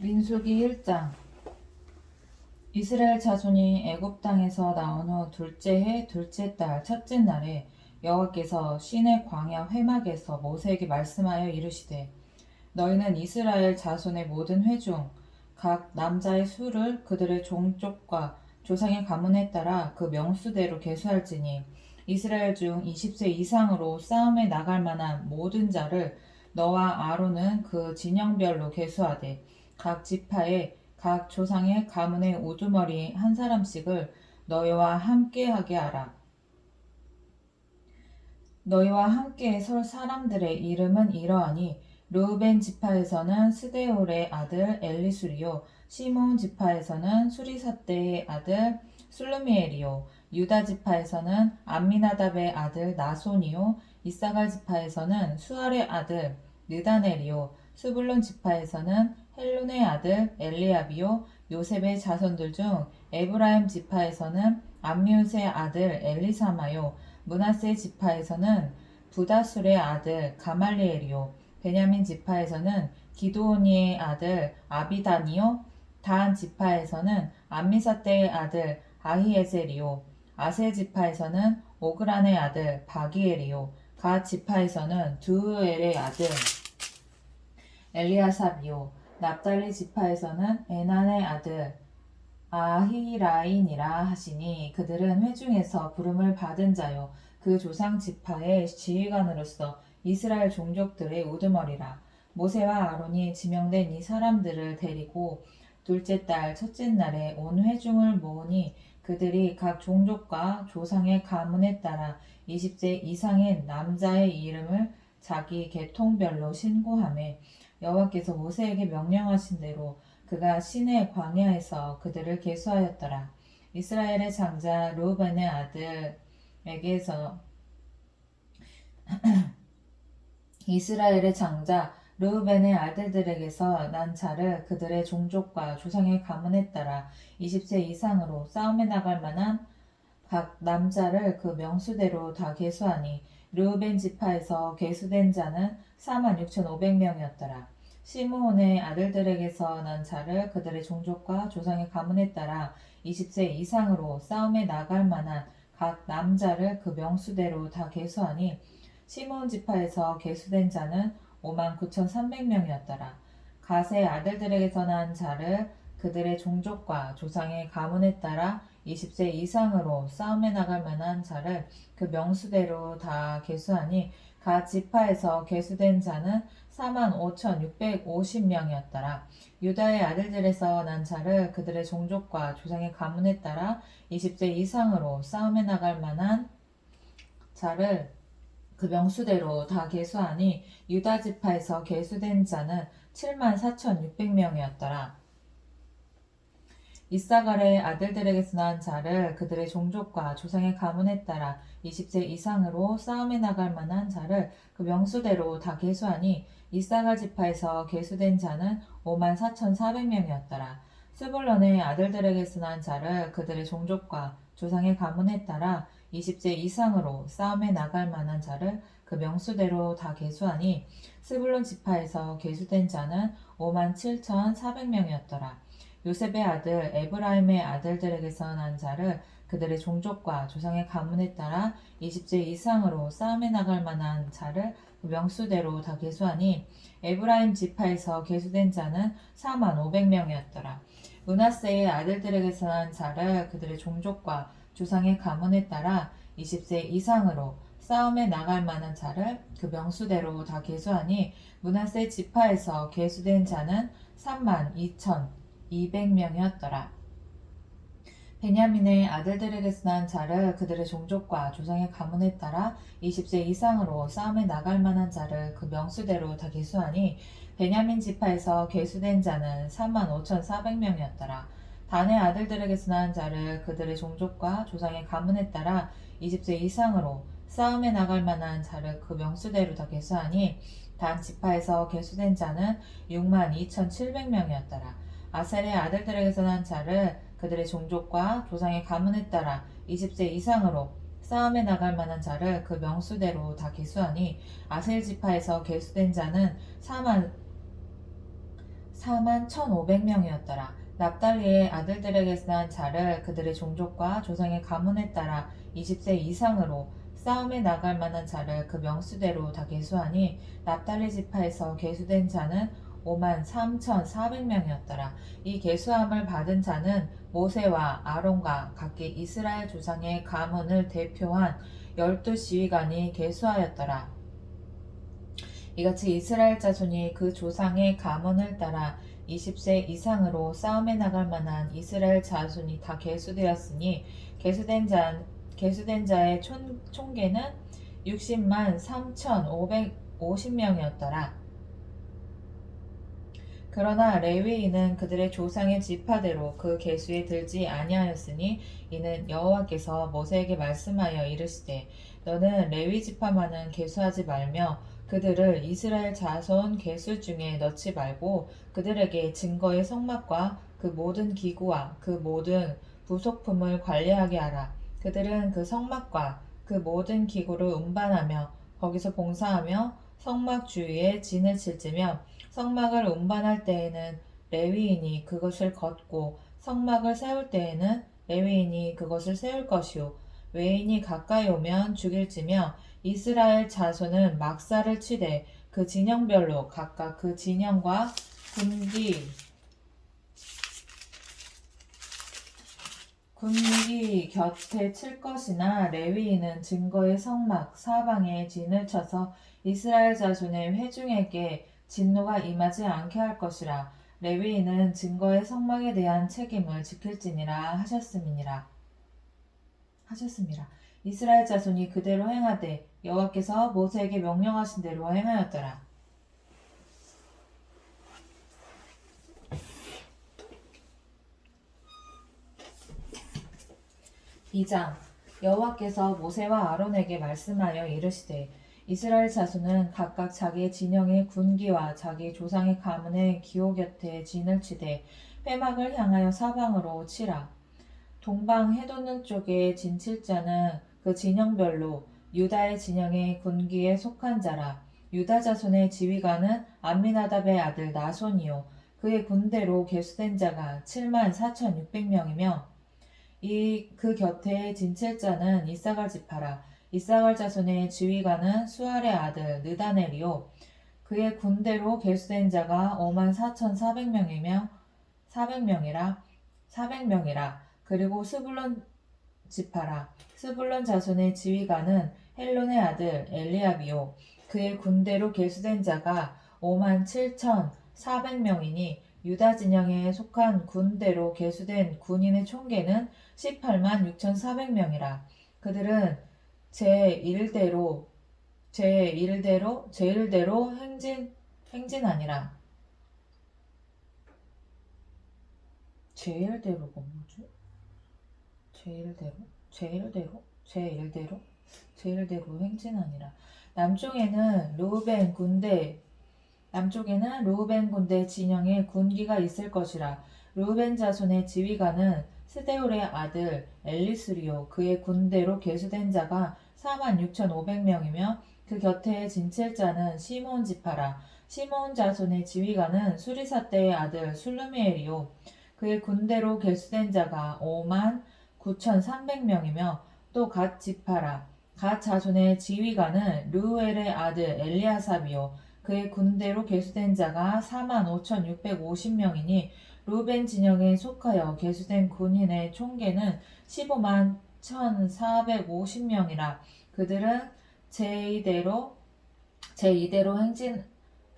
민수기 1장. 이스라엘 자손이 애굽 땅에서 나온 후 둘째 해 둘째 달 첫째 날에 여호와께서 시내 광야 회막에서 모세에게 말씀하여 이르시되, 너희는 이스라엘 자손의 모든 회 중 각 남자의 수를 그들의 종족과 조상의 가문에 따라 그 명수대로 계수할지니, 이스라엘 중 20세 이상으로 싸움에 나갈 만한 모든 자를 너와 아론은 그 진영별로 계수하되, 각 지파에 각 조상의 가문의 우두머리 한 사람씩을 너희와 함께하게 하라. 너희와 함께 설 사람들의 이름은 이러하니, 르우벤 지파에서는 스데울의 아들 엘리수리요, 시므온 지파에서는 수리사대의 아들 술루미엘이요, 유다 지파에서는 암미나답의 아들 나손이요, 이사갈 지파에서는 수알의 아들 느다넬이요, 스불론 지파에서는 헬론의 아들 엘리압이요, 요셉의 자손들 중 에브라임 지파에서는 암미웃의 아들 엘리사마요, 므낫세 지파에서는 부다술의 아들 가말리엘이요, 베냐민 지파에서는 기드오니의 아들 아비다니요, 단 지파에서는 암미사대의 아들 아히에셀이요, 아셀 지파에서는 오그란의 아들 바기엘이요, 갓 지파에서는 드우엘의 아들 엘리아삽이요, 납달리 지파에서는 에난의 아들 아히라인이라 하시니, 그들은 회중에서 부름을 받은 자요 그 조상 지파의 지휘관으로서 이스라엘 종족들의 우두머리라. 모세와 아론이 지명된 이 사람들을 데리고 둘째 달 첫째 날에 온 회중을 모으니, 그들이 각 종족과 조상의 가문에 따라 20세 이상의 남자의 이름을 자기 계통별로 신고하매, 여호와께서 모세에게 명령하신 대로 그가 시내 광야에서 그들을 계수하였더라. 이스라엘의 장자 르우벤의 아들에게서 이스라엘의 장자 르우벤의 아들들에게서 난 자를 그들의 종족과 조상의 가문에 따라 20세 이상으로 싸움에 나갈 만한 각 남자를 그 명수대로 다 계수하니, 르우벤 지파에서 계수된 자는 46,500명이었더라. 시므온의 아들들에게서 난 자를 그들의 종족과 조상의 가문에 따라 20세 이상으로 싸움에 나갈 만한 각 남자를 그 명수대로 다 계수하니, 시므온 지파에서 계수된 자는 59,300명이었더라. 갓의 아들들에게서 난 자를 그들의 종족과 조상의 가문에 따라 20세 이상으로 싸움에 나갈 만한 자를 그 명수대로 다 계수하니, 갓 지파에서 계수된 자는 45,650명이었더라. 유다의 아들들에서 난 자를 그들의 종족과 조상의 가문에 따라 20세 이상으로 싸움에 나갈 만한 자를 그 명수대로 다 계수하니, 유다 지파에서 계수된 자는 74,600명이었더라. 이사갈의 아들들에게서 난 자를 그들의 종족과 조상의 가문에 따라 20세 이상으로 싸움에 나갈 만한 자를 그 명수대로 다 계수하니, 이사갈 지파에서 계수된 자는 54,400명이었더라. 스불론의 아들들에게서 난 자를 그들의 종족과 조상의 가문에 따라 20세 이상으로 싸움에 나갈 만한 자를 그 명수대로 다 계수하니, 스불론 지파에서 계수된 자는 57,400명이었더라. 요셉의 아들 에브라임의 아들들에게서 난 자를 그들의 종족과 조상의 가문에 따라 20세 이상으로 싸움에 나갈 만한 자를 그 명수대로 다 계수하니, 에브라임 지파에서 계수된 자는 45,000명이었더라. 므낫세의 아들들에게서 난 자를 그들의 종족과 조상의 가문에 따라 20세 이상으로 싸움에 나갈 만한 자를 그 명수대로 다 계수하니, 므낫세 지파에서 계수된 자는 32,200명이었더라. 베냐민의 아들들에게서 난 자를 그들의 종족과 조상의 가문에 따라 20세 이상으로 싸움에 나갈 만한 자를 그 명수대로 다 계수하니, 베냐민 지파에서 계수된 자는 35,400명이었더라. 단의 아들들에게서 난 자를 그들의 종족과 조상의 가문에 따라 20세 이상으로 싸움에 나갈 만한 자를 그 명수대로 다 계수하니, 단 지파에서 계수된 자는 62,700명이었더라. 아셀의 아들들에게서 난 자를 그들의 종족과 조상의 가문에 따라 20세 이상으로 싸움에 나갈 만한 자를 그 명수대로 다 계수하니, 아셀 지파에서 계수된 자는 4만 1,500명이었더라. 납달리의 아들들에게서 난 자를 그들의 종족과 조상의 가문에 따라 20세 이상으로 싸움에 나갈 만한 자를 그 명수대로 다 계수하니 납달리 지파에서 계수된 자는 5만 3,400명이었더라. 이 계수함을 받은 자는 모세와 아론과 각기 이스라엘 조상의 가문을 대표한 12지휘관이 계수하였더라. 이같이 이스라엘 자손이 그 조상의 가문을 따라 20세 이상으로 싸움에 나갈 만한 이스라엘 자손이 다 계수되었으니 계수된 자의 총계는 60만 3,550명이었더라. 그러나 레위인은 그들의 조상의 지파대로 그 계수에 들지 아니하였으니 이는 여호와께서 모세에게 말씀하여 이르시되 너는 레위 지파만은 계수하지 말며 그들을 이스라엘 자손 계수 중에 넣지 말고 그들에게 증거의 성막과 그 모든 기구와 그 모든 부속품을 관리하게 하라. 그들은 그 성막과 그 모든 기구를 운반하며 거기서 봉사하며 성막 주위에 진을 칠지며 성막을 운반할 때에는 레위인이 그것을 걷고 성막을 세울 때에는 레위인이 그것을 세울 것이요 외인이 가까이 오면 죽일지며 이스라엘 자손은 막사를 치되 그 진영별로 각각 그 진영과 군기 곁에 칠 것이나 레위인은 증거의 성막 사방에 진을 쳐서 이스라엘 자손의 회중에게 진노가 임하지 않게 할 것이라. 레위인은 증거의 성막에 대한 책임을 지킬지니라 하셨음이라. 이스라엘 자손이 그대로 행하되 여호와께서 모세에게 명령하신 대로 행하였더라. 2장 여호와께서 모세와 아론에게 말씀하여 이르시되 이스라엘 자손은 각각 자기의 진영의 군기와 자기 조상의 가문의 기호 곁에 진을 치되 회막을 향하여 사방으로 치라. 동방 해돋는 쪽에 진칠 자는 그 진영별로 유다의 진영의 군기에 속한 자라. 유다 자손의 지휘관은 암미나답의 아들 나손이요 그의 군대로 계수된 자가 7만 4,600명이며 그 곁에 진칠 자는 이사갈 지파라. 이사갈 자손의 지휘관은 수알의 아들 느다넬이요 그의 군대로 계수된 자가 5만 4,400명이며 400명이라. 그리고 스불론 지파라. 스불론 자손의 지휘관은 헬론의 아들 엘리압이요 그의 군대로 계수된 자가 5만 7,400명이니 유다 진영에 속한 군대로 계수된 군인의 총계는 18만 6,400명이라. 그들은 제1대로 행진하니라. 제1대로가 뭐지? 제1대로 행진하니라. 남쪽에는 르우벤 군대 진영에 군기가 있을 것이라. 르우벤 자손의 지휘관은 스데울의 아들 엘리스리요 그의 군대로 계수된 자가 46,500명이며 그 곁에 진칠 자는 시므온 지파라. 시므온 자손의 지휘관은 수리사떼의 아들 술루미엘이요 그의 군대로 계수된 자가 5만 9,300명이며 또 갓 지파라. 갓 자손의 지휘관은 르우엘의 아들 엘리아삽이요 그의 군대로 계수된 자가 4만 5,650명이니 루벤 진영에 속하여 계수된 군인의 총계는 15만 1,450명이라. 그들은 제2대로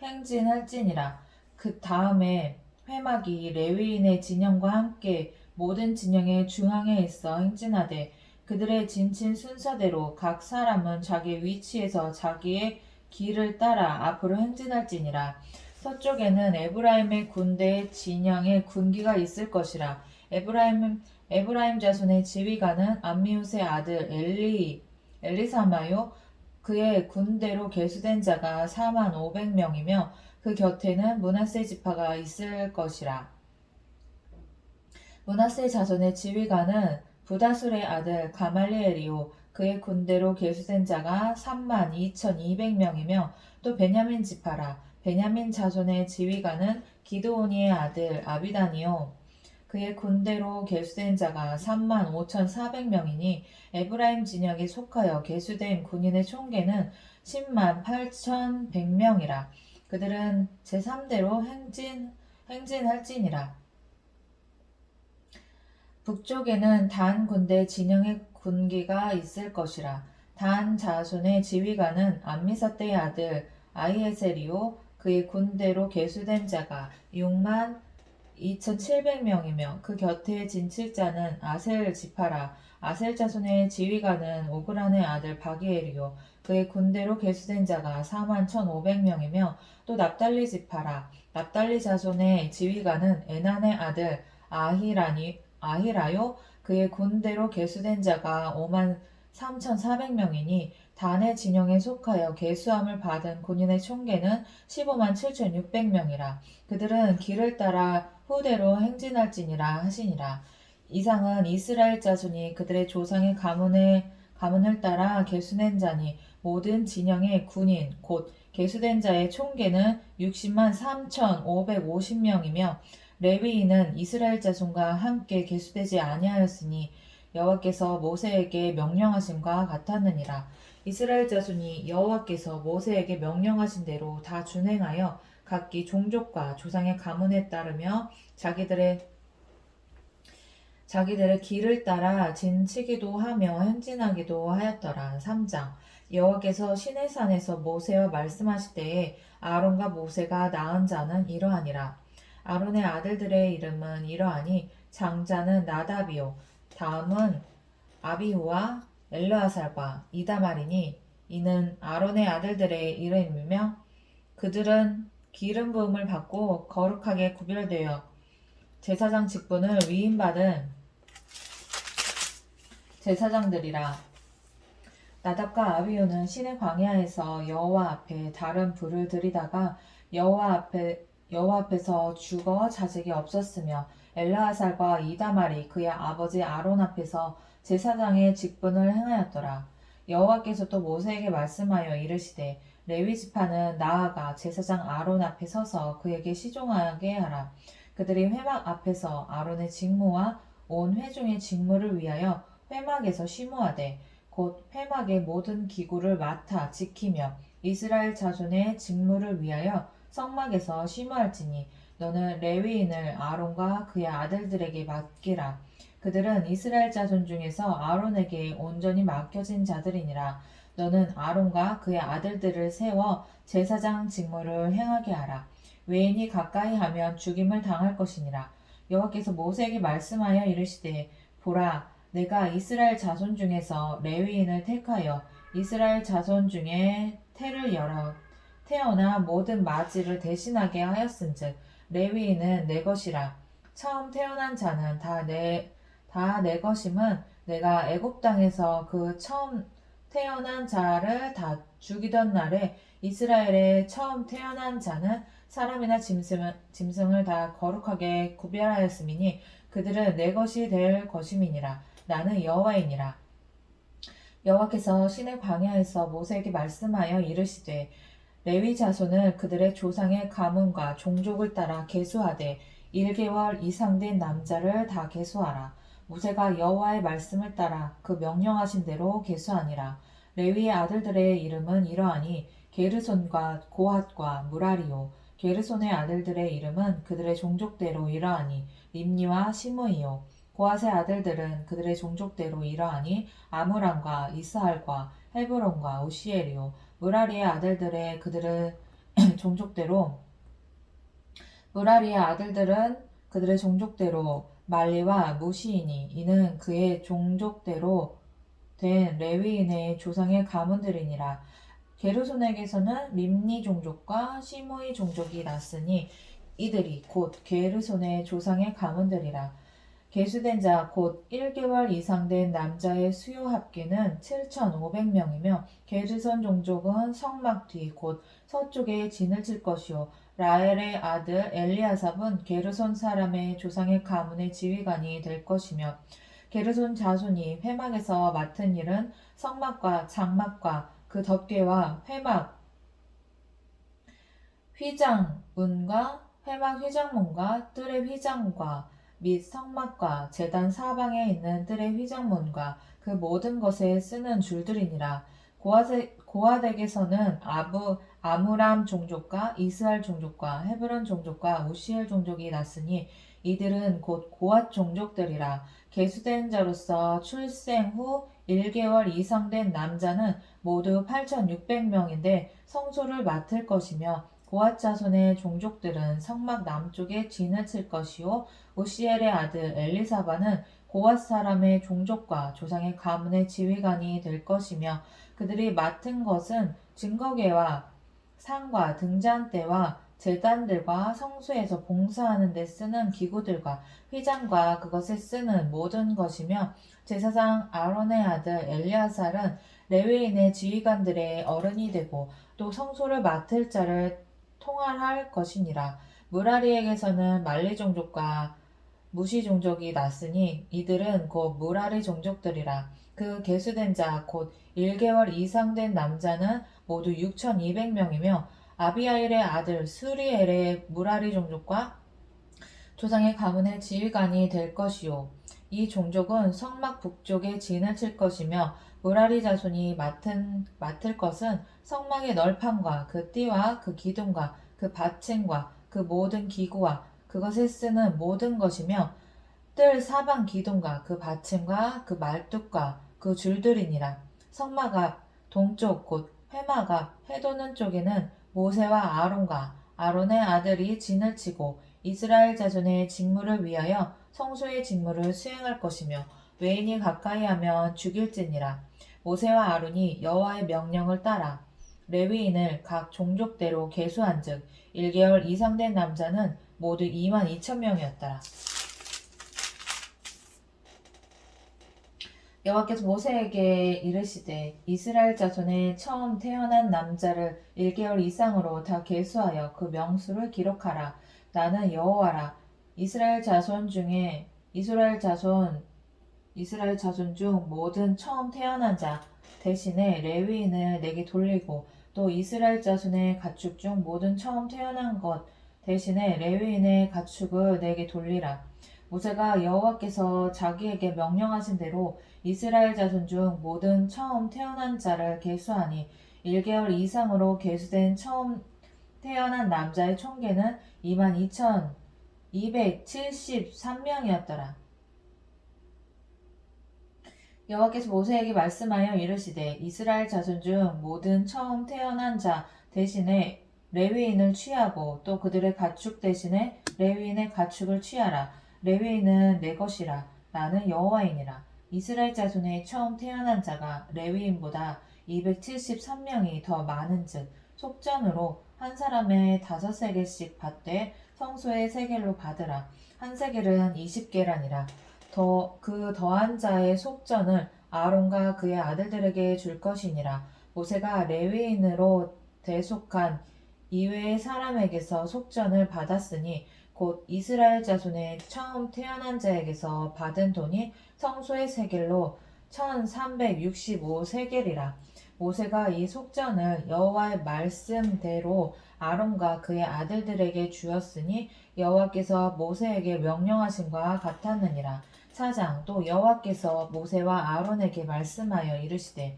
행진할지니라. 그 다음에 회막이 레위인의 진영과 함께 모든 진영의 중앙에 있어 행진하되 그들의 진친 순서대로 각 사람은 자기 위치에서 자기의 길을 따라 앞으로 행진할지니라. 서쪽에는 에브라임의 군대의 진영에 군기가 있을 것이라. 에브라임 자손의 지휘관은 암미우스의 아들 엘리사마요 그의 군대로 계수된 자가 4만 500명이며 그 곁에는 므낫세 지파가 있을 것이라. 므낫세 자손의 지휘관은 부다술의 아들 가말리엘이요 그의 군대로 계수된 자가 3만 2,200명이며 또 베냐민 지파라. 베냐민 자손의 지휘관은 기드온이의 아들 아비단이요 그의 군대로 계수된 자가 35,400명이니 에브라임 진영에 속하여 계수된 군인의 총계는 108,100명이라. 그들은 제3대로 행진할지니라. 북쪽에는 단 군대 진영의 군기가 있을 것이라. 단 자손의 지휘관은 암미사대의 아들 아히에셀이요 그의 군대로 계수된 자가 6만 2,700명이며 그 곁에 진칠자는 아셀 지파라. 아셀 자손의 지휘관은 오그란의 아들 바기엘이요 그의 군대로 계수된 자가 4만 1,500명이며 또 납달리 지파라. 납달리 자손의 지휘관은 에난의 아들 아히라요 그의 군대로 계수된 자가 5만 3,400명이니 단의 진영에 속하여 계수함을 받은 군인의 총계는 15만 7,600명이라. 그들은 길을 따라 후대로 행진할지니라 하시니라. 이상은 이스라엘 자손이 그들의 조상의 가문을 따라 계수된 자니 모든 진영의 군인 곧 계수된 자의 총계는 60만 3,550명이며 레위인은 이스라엘 자손과 함께 계수되지 아니하였으니 여호와께서 모세에게 명령하심과 같았느니라. 이스라엘 자손이 여호와께서 모세에게 명령하신 대로 다 준행하여 각기 종족과 조상의 가문에 따르며 자기들의 길을 따라 진치기도 하며 행진하기도 하였더라. 3장 여호와께서 시내산에서 모세와 말씀하실 때에 아론과 모세가 낳은 자는 이러하니라. 아론의 아들들의 이름은 이러하니 장자는 나답이요 다음은 아비후와 엘르아살과 이다말이니 이는 아론의 아들들의 이름이며 그들은 기름 부음을 받고 거룩하게 구별되어 제사장 직분을 위임받은 제사장들이라. 나답과 아비후는 시내 광야에서 여호와 앞에 다른 불을 들이다가 여호와 앞에서 죽어 자식이 없었으며 엘르아살과 이다말이 그의 아버지 아론 앞에서 제사장의 직분을 행하였더라. 여호와께서 또 모세에게 말씀하여 이르시되 레위 지파는 나아가 제사장 아론 앞에 서서 그에게 시종하게 하라. 그들이 회막 앞에서 아론의 직무와 온 회중의 직무를 위하여 회막에서 심호하되 곧 회막의 모든 기구를 맡아 지키며 이스라엘 자손의 직무를 위하여 성막에서 심호할지니 너는 레위인을 아론과 그의 아들들에게 맡기라. 그들은 이스라엘 자손 중에서 아론에게 온전히 맡겨진 자들이니라. 너는 아론과 그의 아들들을 세워 제사장 직무를 행하게 하라. 외인이 가까이 하면 죽임을 당할 것이니라. 여호와께서 모세에게 말씀하여 이르시되 보라 내가 이스라엘 자손 중에서 레위인을 택하여 이스라엘 자손 중에 태를 열어 태어나 모든 맞이를 대신하게 하였은즉 레위인은 내 것이라. 처음 태어난 자는 다 내 것임은 내가 애굽 땅에서 그 처음 태어난 자를 다 죽이던 날에 이스라엘의 처음 태어난 자는 사람이나 짐승을 다 거룩하게 구별하였음이니 그들은 내 것이 될 것임이니라. 나는 여호와이니라. 여호와께서 시내 광야에서 모세에게 말씀하여 이르시되 레위 자손을 그들의 조상의 가문과 종족을 따라 계수하되 1개월 이상 된 남자를 다 계수하라. 모세가 여호와의 말씀을 따라 그 명령하신 대로 계수하니라. 레위의 아들들의 이름은 이러하니 게르손과 고핫과 무라리요. 게르손의 아들들의 이름은 그들의 종족대로 이러하니 림니와 시므이요. 고핫의 아들들은 그들의 종족대로 이러하니 아므람과 이스할과 헤브론과 우시엘이요. 무라리의 아들들의 그들의 종족대로 말리와 무시이니 이는 그의 종족대로 된 레위인의 조상의 가문들이니라. 게르손에게서는 림니 종족과 시므이 종족이 났으니 이들이 곧 게르손의 조상의 가문들이라. 계수된 자 곧 1개월 이상 된 남자의 수요 합계는 7,500명이며 게르손 종족은 성막 뒤 곧 서쪽에 진을 칠 것이요 라엘의 아들 엘리아삽은 게르손 사람의 조상의 가문의 지휘관이 될 것이며 게르손 자손이 회막에서 맡은 일은 성막과 장막과 그 덮개와 회막 휘장문과 회막 휘장문과 뜰의 휘장과 및 성막과 제단 사방에 있는 뜰의 휘장문과 그 모든 것에 쓰는 줄들이니라. 고아덱에서는 아무람 종족과 이스라엘 종족과 헤브론 종족과 우시엘 종족이 났으니 이들은 곧 고앗 종족들이라. 계수된 자로서 출생 후 1개월 이상 된 남자는 모두 8,600명인데 성소를 맡을 것이며 고앗 자손의 종족들은 성막 남쪽에 진을 칠 것이요 우시엘의 아들 엘리사바는 고앗 사람의 종족과 조상의 가문의 지휘관이 될 것이며 그들이 맡은 것은 증거궤와 상과 등잔대와 제단들과 성소에서 봉사하는 데 쓰는 기구들과 휘장과 그것에 쓰는 모든 것이며 제사장 아론의 아들 엘리아살은 레위인의 지휘관들의 어른이 되고 또 성소를 맡을 자를 통할할 것이니라. 무라리에게서는 말리 종족과 무시 종족이 났으니 이들은 곧 무라리 종족들이라. 그 계수된 자 곧 1개월 이상 된 남자는 모두 6,200명이며 아비아일의 아들 스리엘의 무라리 종족과 조상의 가문의 지휘관이 될 것이요. 이 종족은 성막 북쪽에 진을 칠 것이며 무라리 자손이 맡을 것은 성막의 널판과 그 띠와 그 기둥과 그 받침과 그 모든 기구와 그것에 쓰는 모든 것이며 뜰 사방 기둥과 그 받침과 그 말뚝과 그 줄들이니라. 성막 앞 동쪽 곧 회막 앞 해도는 쪽에는 모세와 아론과 아론의 아들이 진을 치고 이스라엘 자손의 직무를 위하여 성소의 직무를 수행할 것이며 외인이 가까이 하면 죽일지니라. 모세와 아론이 여호와의 명령을 따라 레위인을 각 종족대로 계수한즉 1개월 이상 된 남자는 모두 22,000명이었더라. 여호와께서 모세에게 이르시되 이스라엘 자손의 처음 태어난 남자를 1개월 이상으로 다 계수하여 그 명수를 기록하라. 나는 여호와라. 이스라엘 자손 중 모든 처음 태어난 자 대신에 레위인을 내게 돌리고 또 이스라엘 자손의 가축 중 모든 처음 태어난 것 대신에 레위인의 가축을 내게 돌리라. 모세가 여호와께서 자기에게 명령하신 대로 이스라엘 자손 중 모든 처음 태어난 자를 계수하니 1개월 이상으로 계수된 처음 태어난 남자의 총계는 22,273명이었더라. 여호와께서 모세에게 말씀하여 이르시되 이스라엘 자손 중 모든 처음 태어난 자 대신에 레위인을 취하고 또 그들의 가축 대신에 레위인의 가축을 취하라. 레위인은 내 것이라. 나는 여호와이니라. 이스라엘 자손의 처음 태어난 자가 레위인보다 273명이 더 많은즉 속전으로 한 사람의 5세겔씩 받되 성소의 세겔로 받으라. 한 세겔은 20계란이라. 그 더한 자의 속전을 아론과 그의 아들들에게 줄 것이니라. 모세가 레위인으로 대속한 이외의 사람에게서 속전을 받았으니 곧 이스라엘 자손의 처음 태어난 자에게서 받은 돈이 성소의 세겔로 1,365세겔이라. 모세가 이 속전을 여호와의 말씀대로 아론과 그의 아들들에게 주었으니 여호와께서 모세에게 명령하신과 같았느니라. 4장 또 여호와께서 모세와 아론에게 말씀하여 이르시되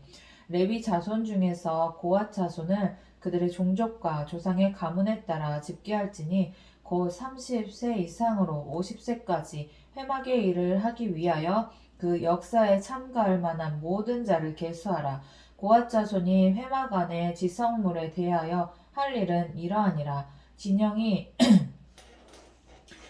레위 자손 중에서 고앗 자손을 그들의 종족과 조상의 가문에 따라 집계할지니 곧 30세 이상으로 50세까지 회막의 일을 하기 위하여 그 역사에 참가할 만한 모든 자를 계수하라. 고앗 자손이 회막 안의 지성물에 대하여 할 일은 이러하니라. 진영이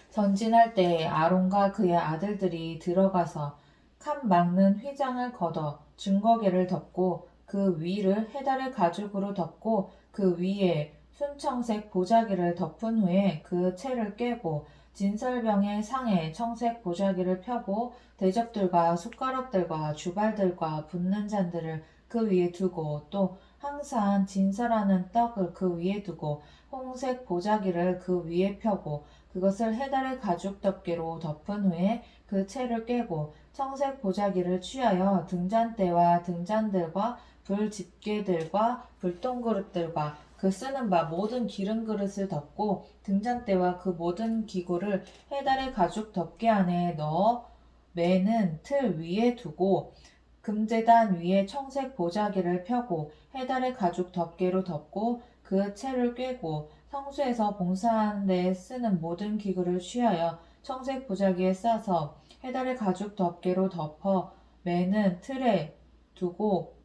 전진할 때에 아론과 그의 아들들이 들어가서 칸 막는 휘장을 걷어 증거궤를 덮고 그 위를 해달의 가죽으로 덮고 그 위에 순청색 보자기를 덮은 후에 그 채를 꿰고 진설병의 상에 청색 보자기를 펴고 대접들과 숟가락들과 주발들과 붓는 잔들을 그 위에 두고 또 항상 진설하는 떡을 그 위에 두고 홍색 보자기를 그 위에 펴고 그것을 해달의 가죽 덮개로 덮은 후에 그 채를 꿰고 청색 보자기를 취하여 등잔대와 등잔들과 불집게들과 불똥그릇들과 그 쓰는 바 모든 기름 그릇을 덮고 등잔대와 그 모든 기구를 해달의 가죽 덮개 안에 넣어 매는 틀 위에 두고 금제단 위에 청색 보자기를 펴고 해달의 가죽 덮개로 덮고 그 채를 꿰고 성소에서 봉사하는 데 쓰는 모든 기구를 취하여 청색 보자기에 싸서 해달의 가죽 덮개로 덮어 매는 틀에 두고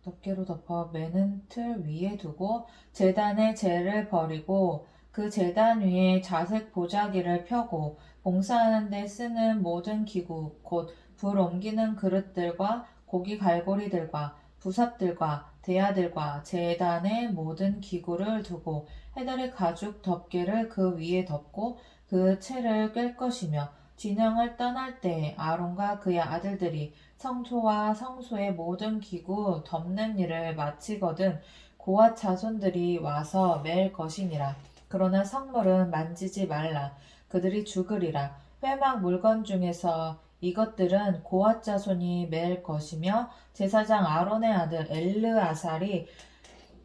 덮개로 덮어 매는 틀 위에 두고 제단에 재를 버리고 그 제단 위에 자색 보자기를 펴고 봉사하는 데 쓰는 모든 기구 곧 불 옮기는 그릇들과 고기 갈고리들과 부삽들과 대야들과 제단의 모든 기구를 두고 해달의 가죽 덮개를 그 위에 덮고 그 채를 꿰 것이며 진영을 떠날 때 아론과 그의 아들들이 성소와 성소의 모든 기구 덮는 일을 마치거든 고앗 자손들이 와서 맬 것이니라. 그러나 성물은 만지지 말라. 그들이 죽으리라. 회막 물건 중에서 이것들은 고앗 자손이 맬 것이며 제사장 아론의 아들 엘르아살이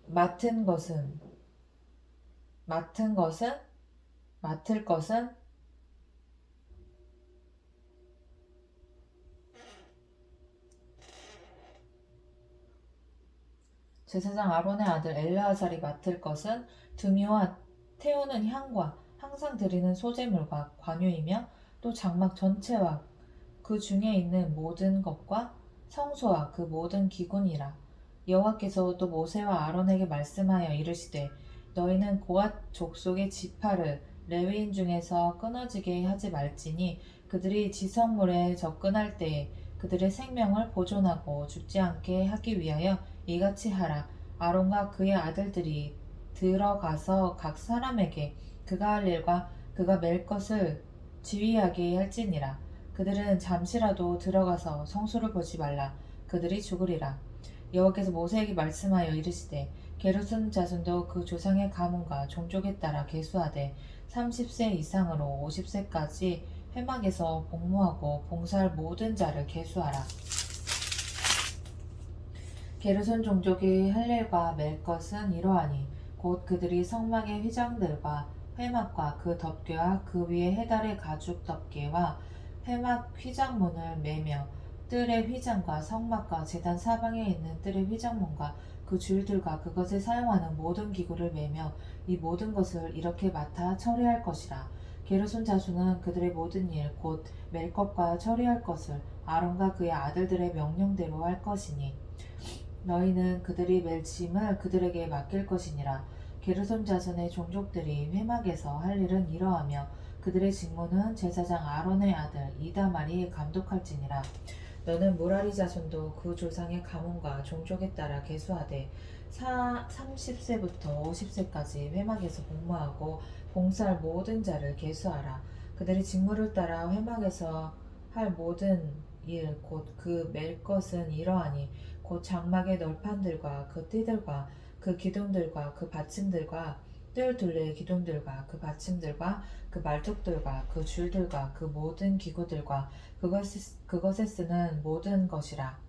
맡은 것은 맡을 것은 제사장 아론의 아들 엘르아살이 맡을 것은 등유와 태우는 향과 항상 드리는 소제물과 관유이며 또 장막 전체와 그 중에 있는 모든 것과 성소와 그 모든 기구니라. 여호와께서 또 모세와 아론에게 말씀하여 이르시되 너희는 고앗 족속의 지파를 레위인 중에서 끊어지게 하지 말지니 그들이 지성물에 접근할 때에 그들의 생명을 보존하고 죽지 않게 하기 위하여 이같이 하라. 아론과 그의 아들들이 들어가서 각 사람에게 그가 할 일과 그가 맬 것을 지휘하게 할지니라. 그들은 잠시라도 들어가서 성소를 보지 말라. 그들이 죽으리라. 여호와께서 모세에게 말씀하여 이르시되 게르손 자손도 그 조상의 가문과 종족에 따라 계수하되 30세 이상으로 50세까지 회막에서 복무하고 봉사할 모든 자를 계수하라. 게르손 종족이 할 일과 맬 것은 이러하니 곧 그들이 성막의 휘장들과 회막과 그 덮개와 그 위에 해달의 가죽 덮개와 회막 휘장문을 매며 뜰의 휘장과 성막과 제단 사방에 있는 뜰의 휘장문과 그 줄들과 그것을 사용하는 모든 기구를 매며 이 모든 것을 이렇게 맡아 처리할 것이라. 게르손 자손은 그들의 모든 일 곧 맬 것과 처리할 것을 아론과 그의 아들들의 명령대로 할 것이니 너희는 그들이 맬 짐을 그들에게 맡길 것이니라. 게르손 자손의 종족들이 회막에서 할 일은 이러하며 그들의 직무는 제사장 아론의 아들 이다말이 감독할지니라. 너는 무라리 자손도 그 조상의 가문과 종족에 따라 계수하되 30세부터 50세까지 회막에서 복무하고 봉사할 모든 자를 계수하라. 그들의 직무를 따라 회막에서 할 모든 일 곧 그 맬 것은 이러하니 곧 장막의 널판들과 그 띠들과 그 기둥들과 그 받침들과 뜰 둘레의 기둥들과 그 받침들과 그 말뚝들과 그 줄들과 그 모든 기구들과 그것에 쓰는 모든 것이라.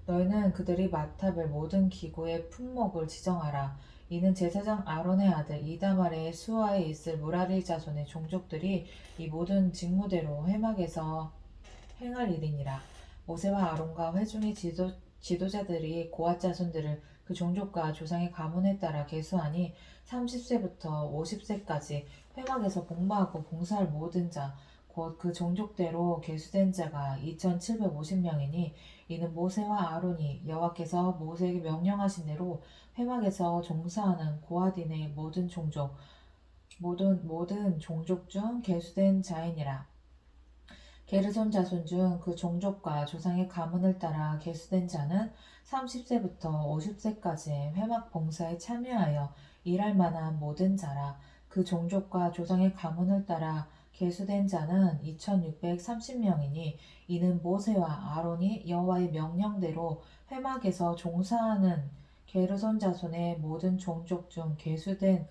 너희는 그들이 맡아뵐 모든 기구의 품목을 지정하라. 이는 제사장 아론의 아들 이다말의 수하에 있을 무라리 자손의 종족들이 이 모든 직무대로 회막에서 행할 일이니라. 모세와 아론과 회중의 지도자들이 고앗 자손들을 그 종족과 조상의 가문에 따라 계수하니 30세부터 50세까지 회막에서 복무하고 봉사할 모든 자, 곧 그 종족대로 계수된 자가 2,750명이니 이는 모세와 아론이 여호와께서 모세에게 명령하신 대로 회막에서 종사하는 고앗인의 모든 종족 중 계수된 자이니라. 게르손 자손 중 그 종족과 조상의 가문을 따라 계수된 자는 30세부터 50세까지 회막 봉사에 참여하여 일할 만한 모든 자라. 그 종족과 조상의 가문을 따라 계수된 자는 2,630명이니 이는 모세와 아론이 여호와의 명령대로 회막에서 종사하는 게르손 자손의 모든 종족 중 계수된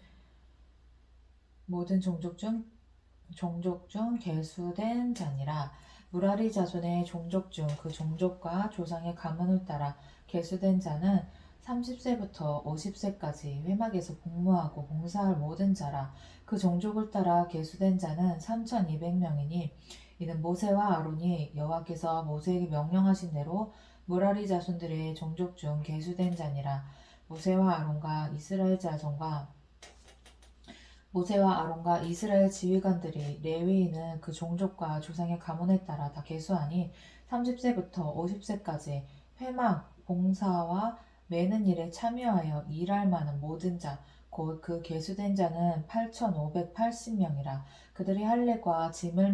자니라. 무라리 자손의 종족 중 그 종족과 조상의 가문을 따라 계수된 자는 30세부터 50세까지 회막에서 복무하고 봉사할 모든 자라. 그 종족을 따라 계수된 자는 3,200명이니 이는 모세와 아론이 여호와께서 모세에게 명령하신 대로 무라리 자손들의 종족 중 계수된 자니라. 모세와 아론과 이스라엘 지휘관들이 레위인은 그 종족과 조상의 가문에 따라 다 계수하니 30세부터 50세까지 회막, 봉사와 매는 일에 참여하여 일할 만한 모든 자, 곧 그 계수된 자는 8,580명이라. 그들이 할례과 짐을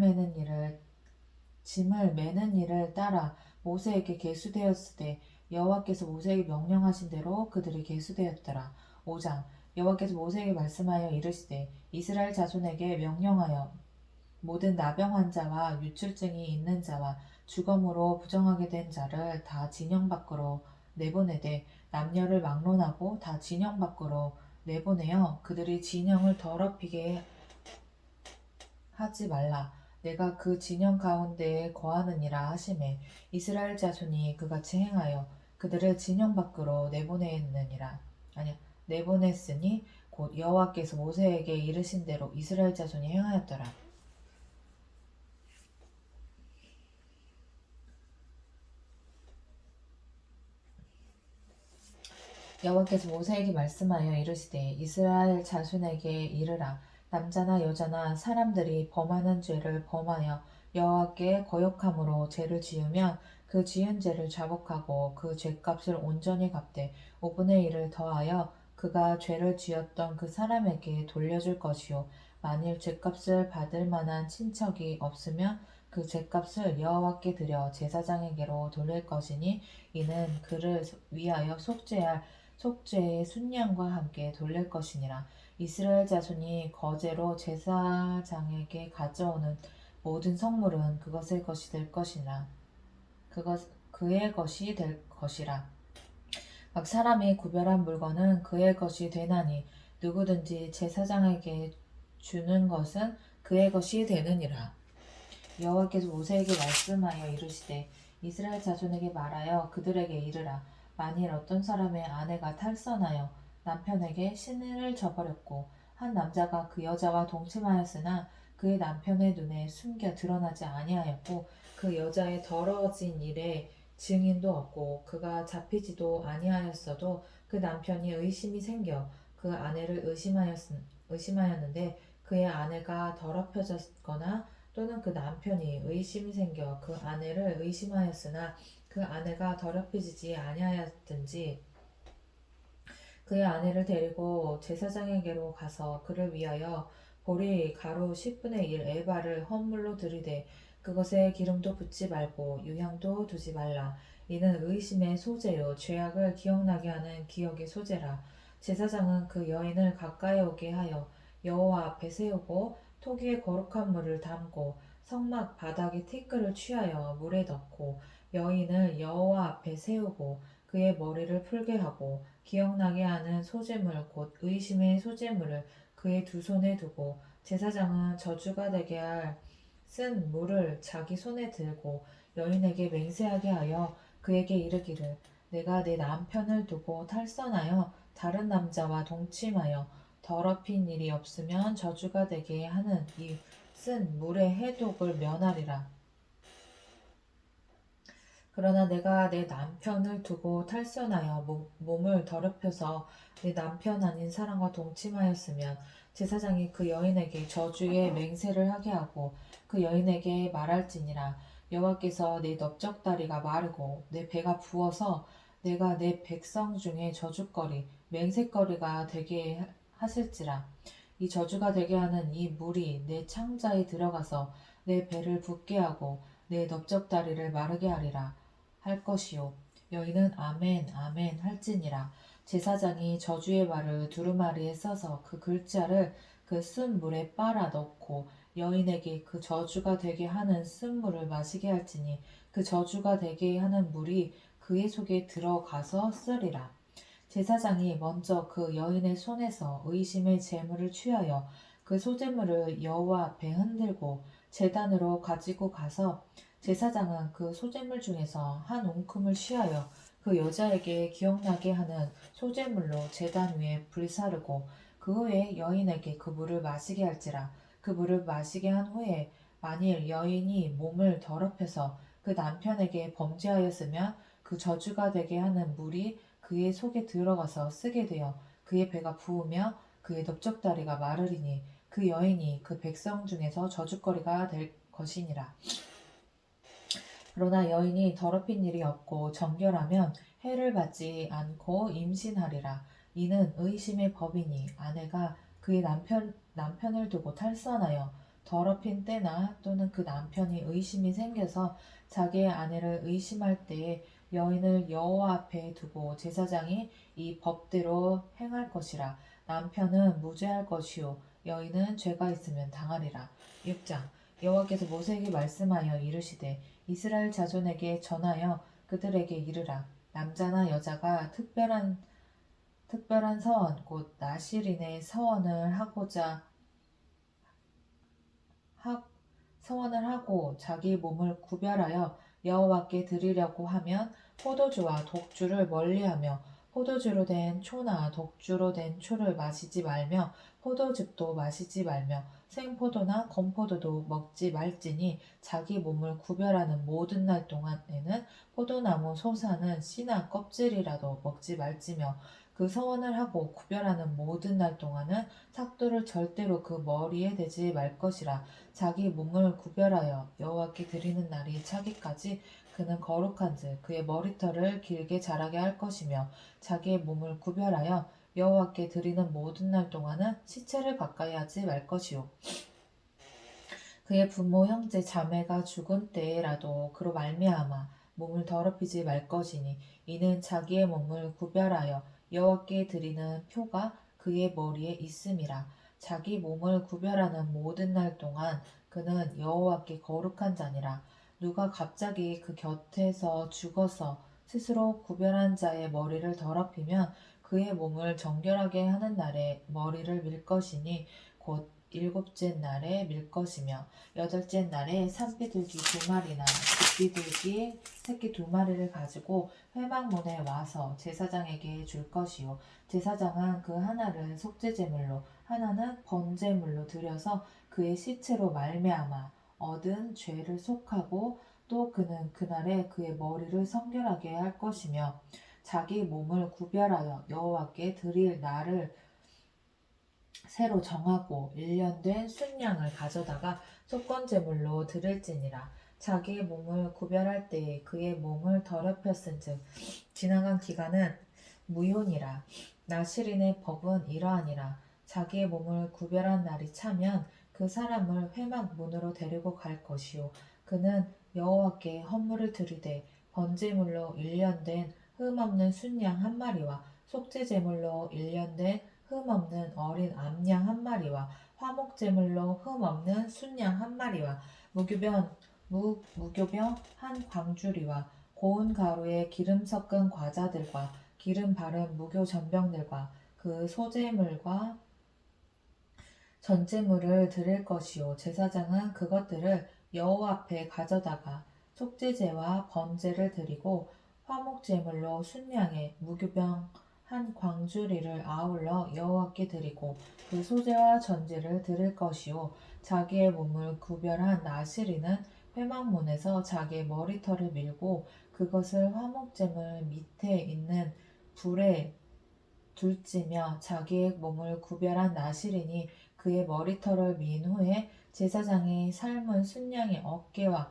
매는 일을 따라 모세에게 계수되었으되 여호와께서 모세에게 명령하신 대로 그들이 계수되었더라. 5장 여호와께서 모세에게 말씀하여 이르시되 이스라엘 자손에게 명령하여 모든 나병 환자와 유출증이 있는 자와 주검으로 부정하게 된 자를 다 진영 밖으로 내보내되 남녀를 막론하고 다 진영 밖으로 내보내어 그들이 진영을 더럽히게 하지 말라. 내가 그 진영 가운데에 거하느니라 하시매 이스라엘 자손이 그같이 행하여 그들을 진영 밖으로 내보냈으니 곧 여호와께서 모세에게 이르신 대로 이스라엘 자손이 행하였더라. 여호와께서 모세에게 말씀하여 이르시되 이스라엘 자손에게 이르라. 남자나 여자나 사람들이 범하는 죄를 범하여 여호와께 거역함으로 죄를 지으면 그 지은 죄를 자복하고 그 죄값을 온전히 갚되 5분의 1을 더하여 그가 죄를 지었던 그 사람에게 돌려줄 것이요 만일 죄값을 받을 만한 친척이 없으면 그 죄값을 여호와께 드려 제사장에게로 돌릴 것이니 이는 그를 위하여 속죄의 순양과 함께 돌릴 것이니라. 이스라엘 자손이 거제로 제사장에게 가져오는 모든 성물은 그의 것이 될 것이라. 각 사람이 구별한 물건은 그의 것이 되나니 누구든지 제사장에게 주는 것은 그의 것이 되느니라. 여호와께서 모세에게 말씀하여 이르시되 이스라엘 자손에게 말하여 그들에게 이르라. 만일 어떤 사람의 아내가 탈선하여 남편에게 신을 저버렸고 한 남자가 그 여자와 동침하였으나 그의 남편의 눈에 숨겨 드러나지 아니하였고 그 여자의 더러워진 일에 증인도 없고 그가 잡히지도 아니하였어도 그 남편이 의심이 생겨 그 아내를 의심하였는데 그의 아내가 더럽혀졌거나 또는 그 남편이 의심이 생겨 그 아내를 의심하였으나 그 아내가 더럽혀지지 아니하였든지 그의 아내를 데리고 제사장에게로 가서 그를 위하여 보리 가루 10분의 1 에바를 헌물로 드리되 그것에 기름도 붓지 말고 유향도 두지 말라. 이는 의심의 소재요 죄악을 기억나게 하는 기억의 소재라. 제사장은 그 여인을 가까이 오게 하여 여호와 앞에 세우고 토기에 거룩한 물을 담고 성막 바닥에 티끌을 취하여 물에 넣고 여인을 여호와 앞에 세우고 그의 머리를 풀게 하고 기억나게 하는 소재물 곧 의심의 소재물을 그의 두 손에 두고 제사장은 저주가 되게 할 쓴 물을 자기 손에 들고 여인에게 맹세하게 하여 그에게 이르기를 내가 내 남편을 두고 탈선하여 다른 남자와 동침하여 더럽힌 일이 없으면 저주가 되게 하는 이 쓴 물의 해독을 면하리라. 그러나 내가 내 남편을 두고 탈선하여 몸을 더럽혀서 내 남편 아닌 사람과 동침하였으면 제사장이 그 여인에게 저주의 맹세를 하게 하고 그 여인에게 말할지니라. 여호와께서 내 넓적다리가 마르고 내 배가 부어서 내가 내 백성 중에 저주거리 맹세거리가 되게 하실지라. 이 저주가 되게 하는 이 물이 내 창자에 들어가서 내 배를 붓게 하고 내 넓적다리를 마르게 하리라 할 것이요 여인은 아멘 아멘 할지니라. 제사장이 저주의 말을 두루마리에 써서 그 글자를 그 쓴 물에 빨아 넣고 여인에게 그 저주가 되게 하는 쓴 물을 마시게 할지니 그 저주가 되게 하는 물이 그의 속에 들어가서 쓰리라. 제사장이 먼저 그 여인의 손에서 의심의 제물을 취하여 그 소제물을 여호와 앞에 흔들고 제단으로 가지고 가서 제사장은 그 소재물 중에서 한 웅큼을 취하여 그 여자에게 기억나게 하는 소재물로 제단 위에 불사르고 그 후에 여인에게 그 물을 마시게 할지라. 그 물을 마시게 한 후에 만일 여인이 몸을 더럽혀서 그 남편에게 범죄하였으면 그 저주가 되게 하는 물이 그의 속에 들어가서 쓰게 되어 그의 배가 부으며 그의 넓적다리가 마르리니 그 여인이 그 백성 중에서 저주거리가 될 것이니라. 그러나 여인이 더럽힌 일이 없고 정결하면 해를 받지 않고 임신하리라. 이는 의심의 법이니 아내가 그의 남편을 두고 탈선하여 더럽힌 때나 또는 그 남편이 의심이 생겨서 자기의 아내를 의심할 때에 여인을 여호와 앞에 두고 제사장이 이 법대로 행할 것이라. 남편은 무죄할 것이요 여인은 죄가 있으면 당하리라. 6장 여호와께서 모세에게 말씀하여 이르시되 이스라엘 자손에게 전하여 그들에게 이르라. 남자나 여자가 특별한 서원 곧 나실인의 서원을 하고 자기 몸을 구별하여 여호와께 드리려고 하면 포도주와 독주를 멀리하며 포도주로 된 초나 독주로 된 초를 마시지 말며 포도즙도 마시지 말며 생포도나 건포도도 먹지 말지니 자기 몸을 구별하는 모든 날 동안에는 포도나무 솟아는 씨나 껍질이라도 먹지 말지며 그 서원을 하고 구별하는 모든 날 동안은 삭도를 절대로 그 머리에 대지 말 것이라. 자기 몸을 구별하여 여호와께 드리는 날이 차기까지 그는 거룩한즉 그의 머리털을 길게 자라게 할 것이며 자기의 몸을 구별하여 여호와께 드리는 모든 날 동안은 시체를 가까이 하지 말 것이요 그의 부모 형제 자매가 죽은 때라도 그로 말미암아 몸을 더럽히지 말 것이니 이는 자기의 몸을 구별하여 여호와께 드리는 표가 그의 머리에 있음이라. 자기 몸을 구별하는 모든 날 동안 그는 여호와께 거룩한 자니라. 누가 갑자기 그 곁에서 죽어서 스스로 구별한 자의 머리를 더럽히면 그의 몸을 정결하게 하는 날에 머리를 밀 것이니 곧 일곱째 날에 밀 것이며 여덟째 날에 산비둘기 2마리나 집비둘기 새끼 2마리를 가지고 회막문에 와서 제사장에게 줄 것이요 제사장은 그 하나를 속죄제물로 하나는 번제물로 드려서 그의 시체로 말미암아 얻은 죄를 속하고 또 그는 그날에 그의 머리를 성결하게 할 것이며 자기 몸을 구별하여 여호와께 드릴 날을 새로 정하고 1년 된 순양을 가져다가 속건제물로 드릴지니라. 자기의 몸을 구별할 때에 그의 몸을 더럽혔은즉 지나간 기간은 무효니라. 나실인의 법은 이러하니라. 자기의 몸을 구별한 날이 차면 그 사람을 회막 문으로 데리고 갈 것이요 그는 여호와께 헌물을 드리되 번제물로 1년 된 흠없는 순양 1마리와 속죄제물로 1년 된 흠없는 어린 암양 1마리와 화목제물로 흠없는 순양 1마리와 무교병 한 광주리와 고운 가루에 기름 섞은 과자들과 기름 바른 무교 전병들과 그 소제물과 전제물을 드릴 것이요 제사장은 그것들을 여호와 앞에 가져다가 속죄제와 번제를 드리고 화목제물로 순양의 무교병 한 광주리를 아울러 여호와께 드리고 그 소제와 전제를 드릴 것이요 자기의 몸을 구별한 나시리는 회막문에서 자기의 머리털을 밀고 그것을 화목제물 밑에 있는 불에 둘지며 자기의 몸을 구별한 나시린이 그의 머리털을 민 후에 제사장이 삶은 순양의 어깨와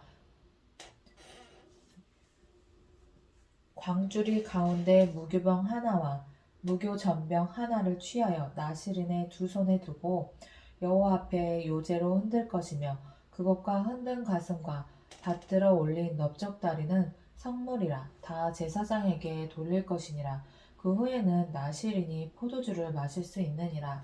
광주리 가운데 무교병 하나와 무교전병 하나를 취하여 나시린의 두 손에 두고 여호와 앞에 요제로 흔들 것이며 그것과 흔든 가슴과 받들어 올린 넓적다리는 성물이라 다 제사장에게 돌릴 것이니라. 그 후에는 나시린이 포도주를 마실 수 있느니라.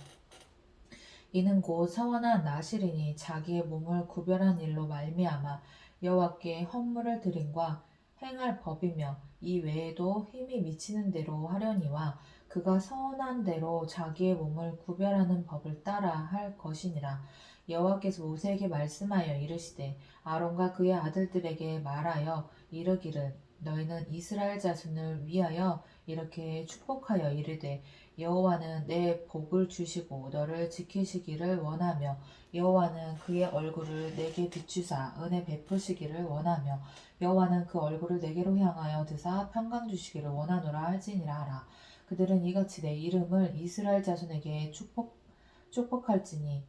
이는 곧 서원한 나시린이 자기의 몸을 구별한 일로 말미암아 여호와께 헌물을 드림과 행할 법이며 이 외에도 힘이 미치는 대로 하려니와 그가 서원한 대로 자기의 몸을 구별하는 법을 따라 할 것이니라. 여호와께서 모세에게 말씀하여 이르시되 아론과 그의 아들들에게 말하여 이르기를 너희는 이스라엘 자손을 위하여 이렇게 축복하여 이르되 여호와는 내 복을 주시고 너를 지키시기를 원하며 여호와는 그의 얼굴을 내게 비추사 은혜 베푸시기를 원하며 여호와는 그 얼굴을 내게로 향하여 드사 평강 주시기를 원하노라 할지니라 하라. 그들은 이같이 내 이름을 이스라엘 자손에게 축복할지니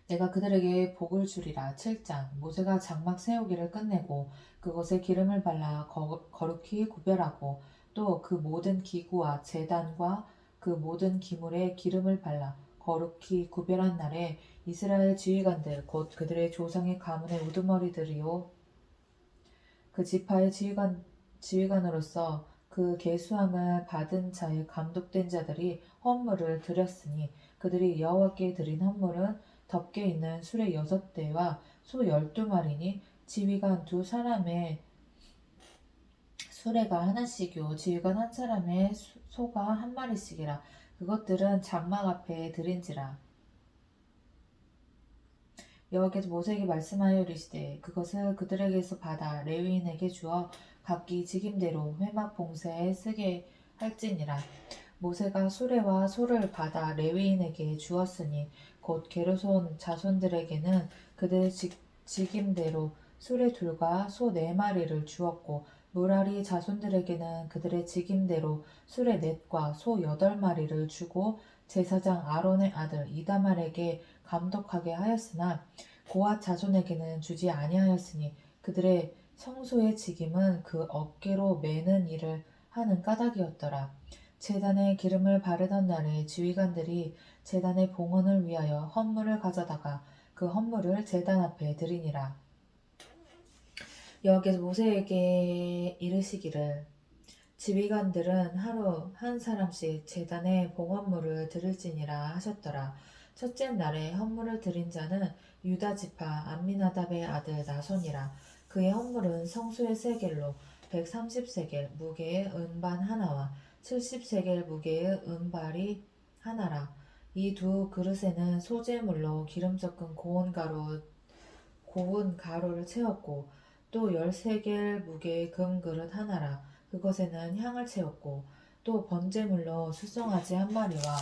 내가 그들에게 복을 주리라. 7장 모세가 장막 세우기를 끝내고 그것에 기름을 발라 거룩히 구별하고 또 그 모든 기구와 제단과 그 모든 기물에 기름을 발라 거룩히 구별한 날에 이스라엘 지휘관들 곧 그들의 조상의 가문의 우두머리들이요 그 지파의 지휘관으로서 그 계수함을 받은 자의 감독된 자들이 헌물을 드렸으니 그들이 여호와께 드린 헌물은 덮개 있는 수레 6대와 소 12마리니 지휘관 2사람의 수레가 하나씩이요 지휘관 한 사람의 소가 한 마리씩이라. 그것들은 장막 앞에 드린지라. 여호와께서 모세에게 말씀하여 이르시되 그것을 그들에게서 받아 레위인에게 주어 각기 직임대로 회막 봉사에 쓰게 할지니라. 모세가 수레와 소를 받아 레위인에게 주었으니 곧 게르손 자손들에게는 그들 직임대로 수레 2과 소 4마리를 주었고 무라리 자손들에게는 그들의 직임대로 수레 4과 소 8마리를 주고 제사장 아론의 아들 이다말에게 감독하게 하였으나 고앗 자손에게는 주지 아니하였으니 그들의 성소의 직임은 그 어깨로 매는 일을 하는 까닭이었더라. 제단에 기름을 바르던 날에 지휘관들이 제단의 봉헌을 위하여 헌물을 가져다가 그 헌물을 제단 앞에 드리니라. 여호와께서 모세에게 이르시기를 지휘관들은 하루 한 사람씩 제단에 봉헌물을 드릴지니라 하셨더라. 첫째 날에 헌물을 드린 자는 유다 지파 암미나답의 아들 나손이라. 그의 헌물은 성소의 세겔로 130세겔 무게의 은반 하나와 70세겔 무게의 은발이 하나라. 이 2 그릇에는 소재물로 기름 섞은 고운 가루를 채웠고 또 10세겔 무게의 금 그릇 하나라. 그것에는 향을 채웠고 또 번제물로 수송아지 1마리와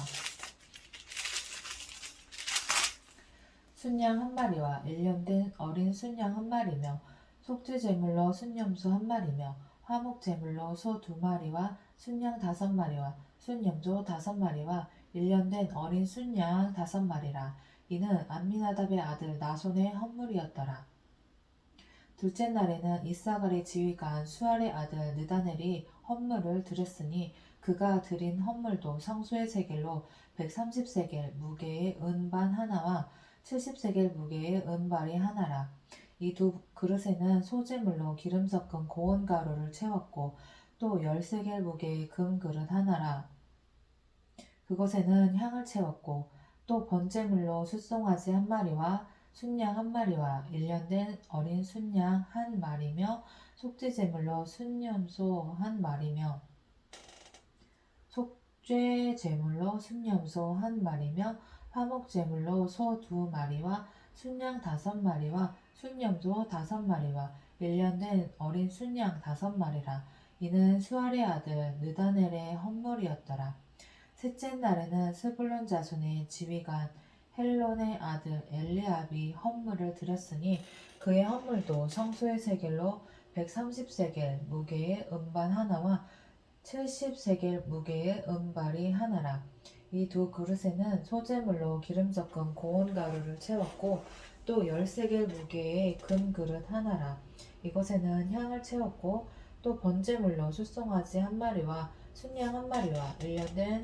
순양 1마리와 1년 된 어린 순양 1마리며 속죄제물로 순염소 1마리며 화목제물로 소 2마리와 순양 5마리와 순염소 5마리와 1년 된 어린 순양 5마리라. 이는 암미나답의 아들 나손의 헌물이었더라. 둘째 날에는 이사갈의 지휘관 수알의 아들 느다넬이 헌물을 드렸으니 그가 드린 헌물도 성소의 세겔로 130세겔 무게의 은반 하나와 70세겔 무게의 은발이 하나라. 이 2 그릇에는 소재물로 기름 섞은 고운 가루를 채웠고 또 10세겔 무게의 금 그릇 하나라. 그것에는 향을 채웠고 또 번제물로 숫송아지 1마리와 순양 1마리와 1년 된 어린 순양 1마리며 속죄제물로 순염소 1마리며 속죄제물로 순염소 1마리며 화목제물로 소 2마리와 순양 5마리와 순염소 5마리와 1년 된 어린 순양 5마리라. 이는 수알의 아들 느다넬의 헌물이었더라. 셋째 날에는 스불론 자손의 지휘관 헬론의 아들 엘리압이 헌물을 드렸으니 그의 헌물도 성소의 세겔로 130세겔 무게의 은반 하나와 70세겔 무게의 은발이 하나라. 이 2 그릇에는 소재물로 기름 섞은 고운 가루를 채웠고 또 10세겔 무게의 금 그릇 하나라. 이것에는 향을 채웠고 또 번제물로 숫송아지 1마리와 순양 1마리와 1년 된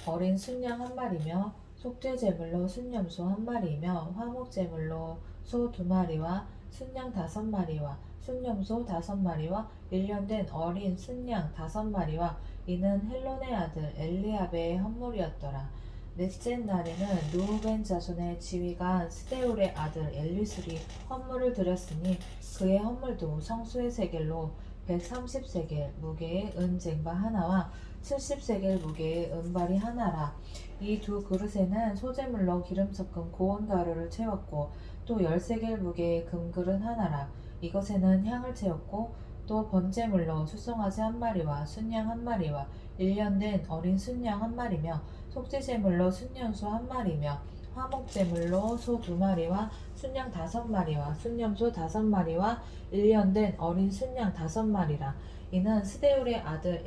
어린 순양 1마리며 속죄제물로 순염소 1마리며 화목제물로 소 2마리와 순양 5마리와 순염소 5마리와 1년 된 어린 순양 5마리와 이는 헬론의 아들 엘리압의 헌물이었더라. 넷째 날에는 르우벤 자손의 지휘관 스데울의 아들 엘리술이 헌물을 드렸으니 그의 헌물도 성소의 세겔로 130세겔 무게의 은쟁반 하나와 70세겔 무게의 은발이 하나라. 이 두 그릇에는 소재물로 기름 섞은 고운 가루를 채웠고 또 10세겔 무게의 금그릇 하나라. 이것에는 향을 채웠고 또 번제물로 수송아지 한 마리와 순양 한 마리와 1년 된 어린 순양 한 마리며 속죄제물로 순년소 한 마리며 화목제물로 소 2마리와 순양 5마리와 순염소 5마리와 1년 된 어린 순양 5마리라. 이는 스데울의 아들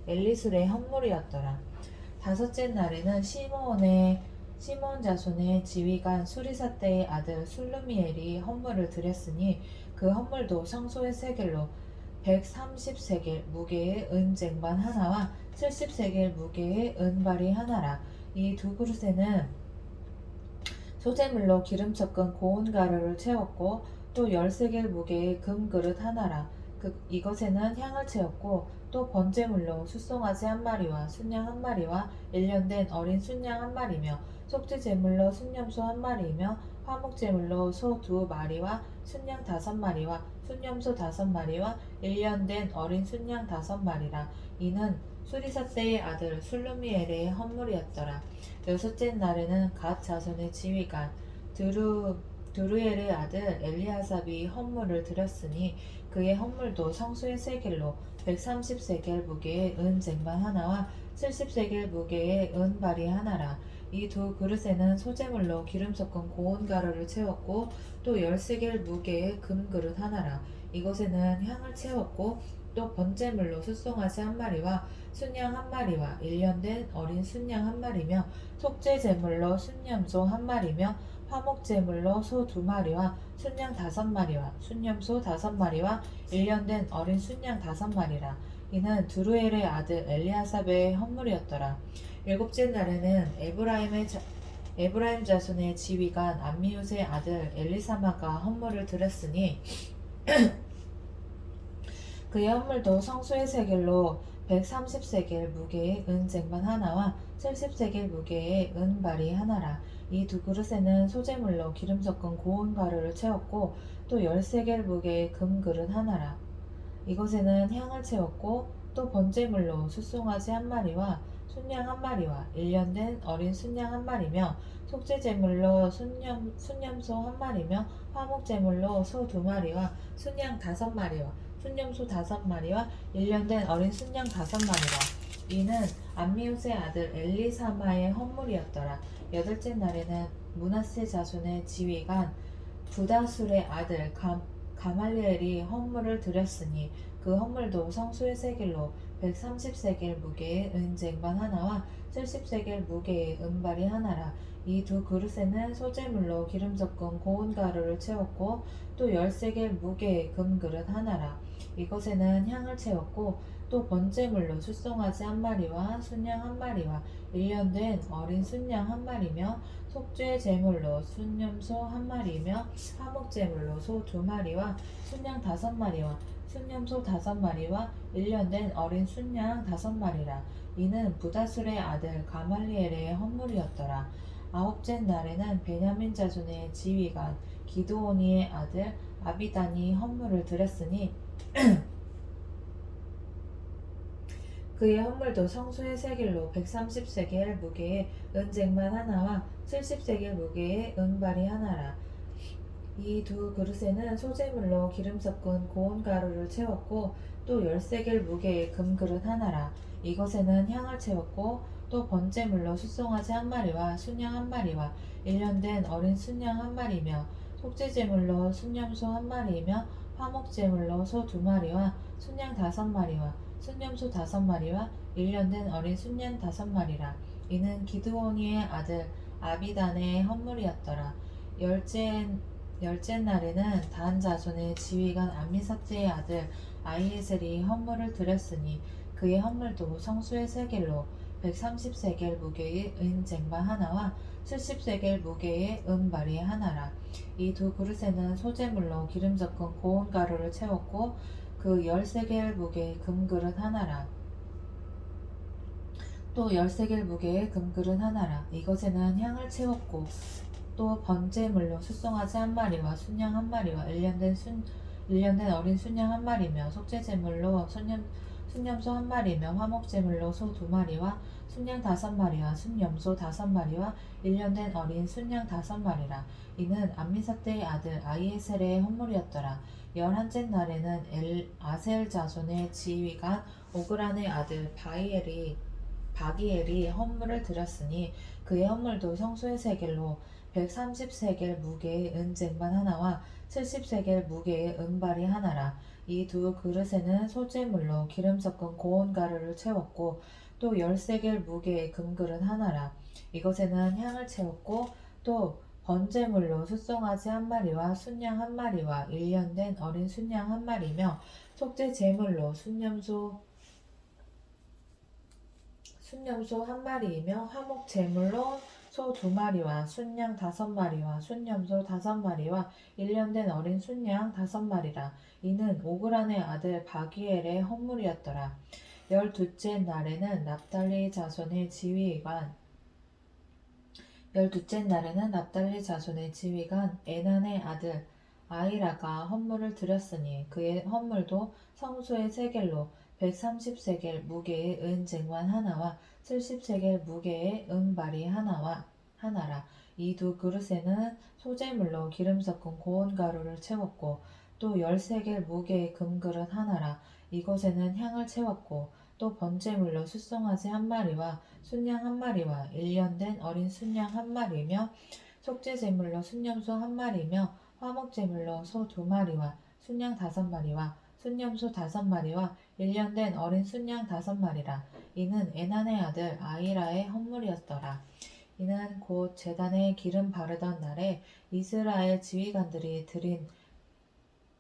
엘리술의 헌물이었더라. 다섯째 날에는 시므온 자손의 지휘관 수리사떼의 아들 술루미엘이 헌물을 드렸으니 그 헌물도 성소의 세겔로 130세겔 무게의 은쟁반 하나와 70세겔 무게의 은발이 하나라. 이 두 그릇에는 소재물로 기름 섞은 고운 가루를 채웠고 또 10세겔 무게의 금그릇 하나라. 이것에는 향을 채웠고 또 번제물로 숫송아지 한 마리와 순양 한 마리와 1년 된 어린 순양 한 마리며 속죄제물로 순염소 한 마리이며 화목제물로 소 2마리와 순양 5마리와 순염소 5마리와 1년 된 어린 순양 5마리라. 이는 수리사떼의 아들 술루미엘의 헌물이었더라. 여섯째 날에는 갓 자손의 지휘관 드루엘의 아들 엘리아삽이 헌물을 드렸으니 그의 헌물도 성소의 세겔로 130세겔 무게의 은쟁반 하나와 70세겔 무게의 은발이 하나라. 이 두 그릇에는 소재물로 기름 섞은 고운 가루를 채웠고 또 10세겔 무게의 금그릇 하나라. 이것에는 향을 채웠고 또 번제물로 숫송아지 한 마리와 순양 한 마리와 1년 된 어린 순양 한 마리며 속죄제물로 순염소 한 마리며 화목제물로 소 2마리와 순양 5마리와 순염소 5마리와 1년 된 어린 순양 5마리라. 이는 드루엘의 아들 엘리아삽의 헌물이었더라. 일곱째 날에는 에브라임 자손의 지휘관 암미웃의 아들 엘리사마가 헌물을 드렸으니 그의 헌물도 성소의 세겔로 130세겔 무게의 은쟁반 하나와 70세겔 무게의 은발이 하나라. 이 두 그릇에는 소재물로 기름 섞은 고운 가루를 채웠고 또 10세겔 무게의 금그릇 하나라. 이것에는 향을 채웠고 또 번제물로 숫송아지 한 마리와 순양 한 마리와 1년 된 어린 순양 한 마리며 속죄제물로 순염소 한 마리며 화목제물로 소 2마리와 순양 5마리와 순염소 5마리와 1년 된 어린 순양 5마리라. 이는 암미웃의 아들 엘리사마의 헌물이었더라. 여덟째 날에는 므낫세 자손의 지휘관 부다술의 아들 가말리엘이 헌물을 드렸으니 그 헌물도 성소의 세겔로 130세겔 무게의 은쟁반 하나와 70세겔 무게의 은발이 하나라. 이 두 그릇에는 소재물로 기름 섞은 고운 가루를 채웠고 또 10세겔 무게의 금그릇 하나라. 이것에는 향을 채웠고 또 번제물로 숫송아지 한 마리와 순양 한 마리와 1년 된 어린 순양 한 마리며 속죄제물로 순염소 한 마리며 화목제물로 소 2마리와 순양 5마리와 순염소 5마리와 1년 된 어린 순양 5마리라. 이는 부다술의 아들 가말리엘의 헌물이었더라. 아홉째 날에는 베냐민 자손의 지휘관 기드오니의 아들 아비단이 헌물을 드렸으니 그의 헌물도 성소의 세겔로 130세겔 무게의 은쟁반 하나와 70세겔 무게의 은발이 하나라. 이 두 그릇에는 소재물로 기름 섞은 고운 가루를 채웠고 또 10세겔 무게의 금그릇 하나라. 이것에는 향을 채웠고 또 번제물로 숫송아지 한 마리와 순양 한 마리와 1년 된 어린 순양 한 마리며 속죄제물로 순염소 한 마리이며 화목제물로 소 2마리와 순양 5마리와 순염소 5마리와 1년 된 어린 순양 5마리라. 이는 기드오니의 아들 아비단의 헌물이었더라. 열째 날에는 단 자손의 지휘관 암미삭제의 아들 아히에셀이 헌물을 드렸으니 그의 헌물도 성소의 세겔로 130세겔 무게의 은쟁반 하나와 70세겔 무게의 은발이 하나라. 이 두 그릇에는 소재물로 기름 섞은 고운 가루를 채웠고 그 10세겔 무게의 금그릇 하나라. 또 10세겔 무게의 금그릇 하나라. 이것에는 향을 채웠고 또 번제물로 숫송아지 한 마리와 순양 한 마리와 1년 된 1년 된 어린 순양 한 마리며 속죄제물로 순염소 한 마리며 화목제물로 소 두 마리와 순양 5마리와 순염소 5마리와 1년 된 어린 순양 5마리라. 이는 암미사대의 아들 아히에셀의 헌물이었더라. 11째 날에는 아셀 자손의 지휘관 오그란의 아들 바기엘이 헌물을 드렸으니 그의 헌물도 성소의 세겔로 130세겔 무게의 은쟁반 하나와 70세겔 무게의 은발이 하나라. 이 두 그릇에는 소재물로 기름 섞은 고운 가루를 채웠고 또 10세겔 무게의 금그릇 하나라. 이것에는 향을 채웠고 또 번제물로 숫송아지 한 마리와 순양 한 마리와 1년 된 어린 순양 한 마리며 속죄 제물로 순염소 한 마리이며 화목 제물로 소 2마리와 순양 5마리와 순염소 5마리와 1년 된 어린 순양 5마리라. 이는 오그란의 아들 바기엘의 헌물이었더라. 12째 날에는 납달리 자손의 지휘관 에난의 아들 아히라가 헌물을 드렸으니 그의 헌물도 성소의 세겔로 130세겔 무게의 은쟁반 하나와 70세겔 무게의 은발이 하나라. 이 두 그릇에는 소재물로 기름 섞은 고운 가루를 채웠고 또 10세겔 무게의 금그릇 하나라. 이것에는 향을 채웠고 또 번제물로 숫송아지 한 마리와 순양 한 마리와 1년 된 어린 순양 한 마리며 속죄제물로 순염소 한 마리며 화목제물로 소 2마리와 순양 5마리와 순염소 5마리와 1년 된 어린 순양 5마리라. 이는 에난의 아들 아히라의 헌물이었더라. 이는 곧 제단에 기름 바르던 날에 이스라엘 지휘관들이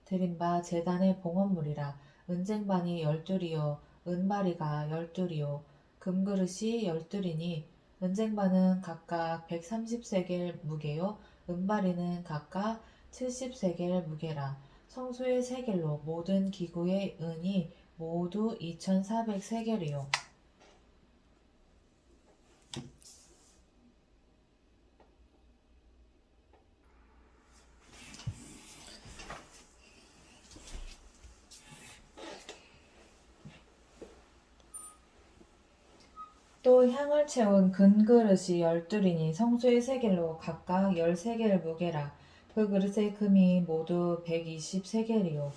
드린 바 제단의 봉헌물이라. 은쟁반이 12이요 은바리가 12이요 금그릇이 12이니 은쟁반은 각각 130세겔 무게요 은바리는 각각 70세겔 무게라. 성소의 세겔로 모든 기구의 은이 모두 2400세겔이요 또 향을 채운 금그릇이 12이니 성소의 세겔로 각각 10세겔 무게라. 그 그릇의 금이 모두 120세겔이요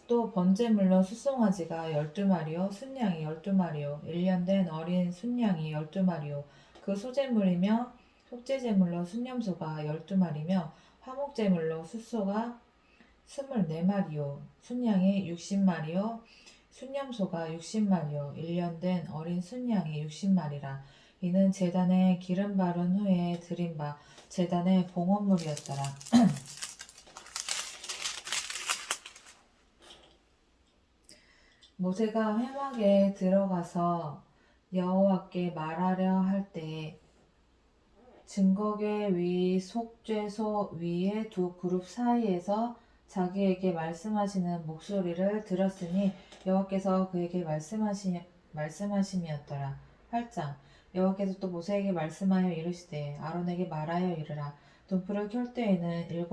또 번제물로 숫송아지가 12마리요 순양이 12마리요 1년 된 어린 순양이 12마리요 그 소제물이며 속죄제물로 순염소가 12마리며 화목제물로 숫소가 24마리요 순양이 60마리요 순염소가 60마리요 1년 된 어린 순양이 60마리라. 이는 제단에 기름 바른 후에 드린 바 제단의 봉헌물이었더라. 모세가 회막에 들어가서 여호와께 말하려 할 때에 증거궤 위 속죄소 위의 두 그룹 사이에서 자기에게 말씀하시는 목소리를 들었으니 여호와께서 그에게 말씀하심이었더라. 8장 여호와께서 또 모세에게 말씀하여 이르시되 아론에게 말하여 이르라. 등불을 켤 때에는 7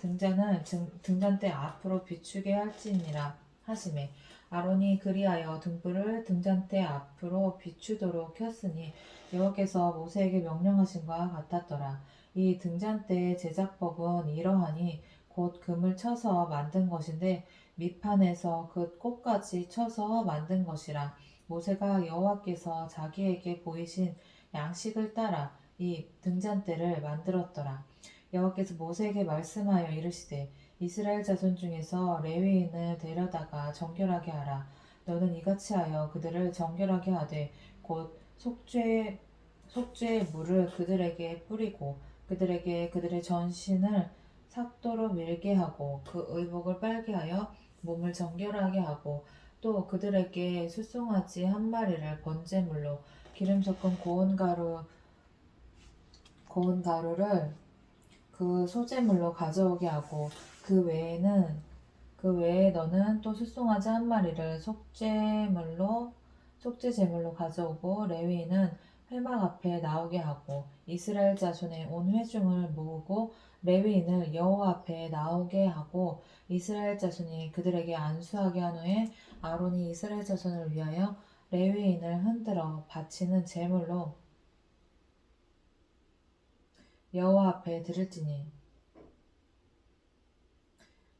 등잔을 등잔대 앞으로 비추게 할지니라 하시매 아론이 그리하여 등불을 등잔대 앞으로 비추도록 켰으니 여호와께서 모세에게 명령하신 것 같았더라. 이 등잔대의 제작법은 이러하니 곧 금을 쳐서 만든 것인데 밑판에서 그 꽃까지 쳐서 만든 것이라. 모세가 여호와께서 자기에게 보이신 양식을 따라 이 등잔대를 만들었더라. 여호와께서 모세에게 말씀하여 이르시되 이스라엘 자손 중에서 레위인을 데려다가 정결하게 하라. 너는 이같이 하여 그들을 정결하게 하되 곧 속죄의 물을 그들에게 뿌리고 그들에게 그들의 전신을 삭도로 밀게 하고 그 의복을 빨게 하여 몸을 정결하게 하고 또 그들에게 숫송아지 한 마리를 번제물로 기름 섞은 고운 가루를 그 소제물로 가져오게 하고 그 외에 너는 또 숫송아지 한 마리를 속죄제물로 가져오고 레위인은 회막 앞에 나오게 하고 이스라엘 자손의 온 회중을 모으고 레위인을 여호와 앞에 나오게 하고 이스라엘 자손이 그들에게 안수하게 한 후에 아론이 이스라엘 자손을 위하여 레위인을 흔들어 바치는 제물로 여호와 앞에 드릴지니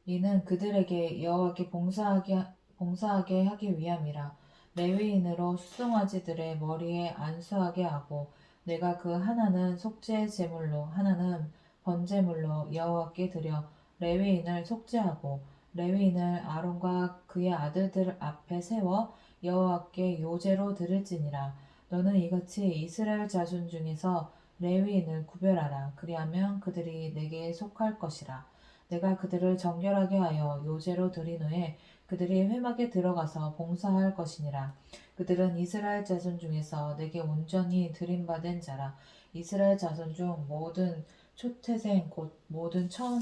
이는 그들에게 여호와께 봉사하게 하기 위함이라. 레위인으로 수송아지들의 머리에 안수하게 하고 내가 그 하나는 속죄 제물로 하나는 번제물로 여호와께 드려 레위인을 속죄하고 레위인을 아론과 그의 아들들 앞에 세워 여호와께 요제로 드릴지니라. 너는 이같이 이스라엘 자손 중에서 레위인을 구별하라. 그리하면 그들이 내게 속할 것이라. 내가 그들을 정결하게 하여 요제로 드린 후에 그들이 회막에 들어가서 봉사할 것이니라. 그들은 이스라엘 자손 중에서 내게 온전히 드림받은 자라. 이스라엘 자손 중 모든 초태생 곧 모든 처음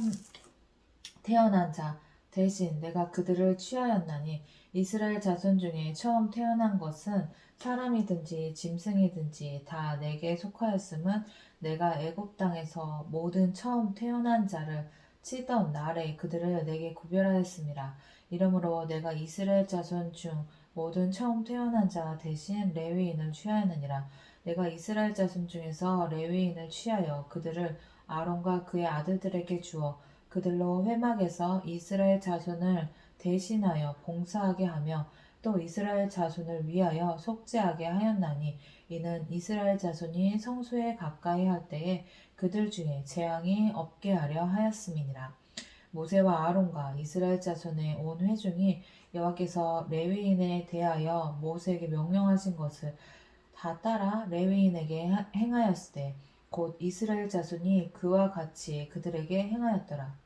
태어난 자 대신 내가 그들을 취하였나니 이스라엘 자손 중에 처음 태어난 것은 사람이든지 짐승이든지 다 내게 속하였음은 내가 애굽 땅에서 모든 처음 태어난 자를 치던 날에 그들을 내게 구별하였습니다. 이러므로 내가 이스라엘 자손 중 모든 처음 태어난 자 대신 레위인을 취하였느니라. 내가 이스라엘 자손 중에서 레위인을 취하여 그들을 아론과 그의 아들들에게 주어 그들로 회막에서 이스라엘 자손을 대신하여 봉사하게 하며 또 이스라엘 자손을 위하여 속죄하게 하였나니 이는 이스라엘 자손이 성소에 가까이 할 때에 그들 중에 재앙이 없게 하려 하였음이니라. 모세와 아론과 이스라엘 자손의 온 회중이 여호와께서 레위인에 대하여 모세에게 명령하신 것을 다 따라 레위인에게 행하였으되 곧 이스라엘 자손이 그와 같이 그들에게 행하였더라.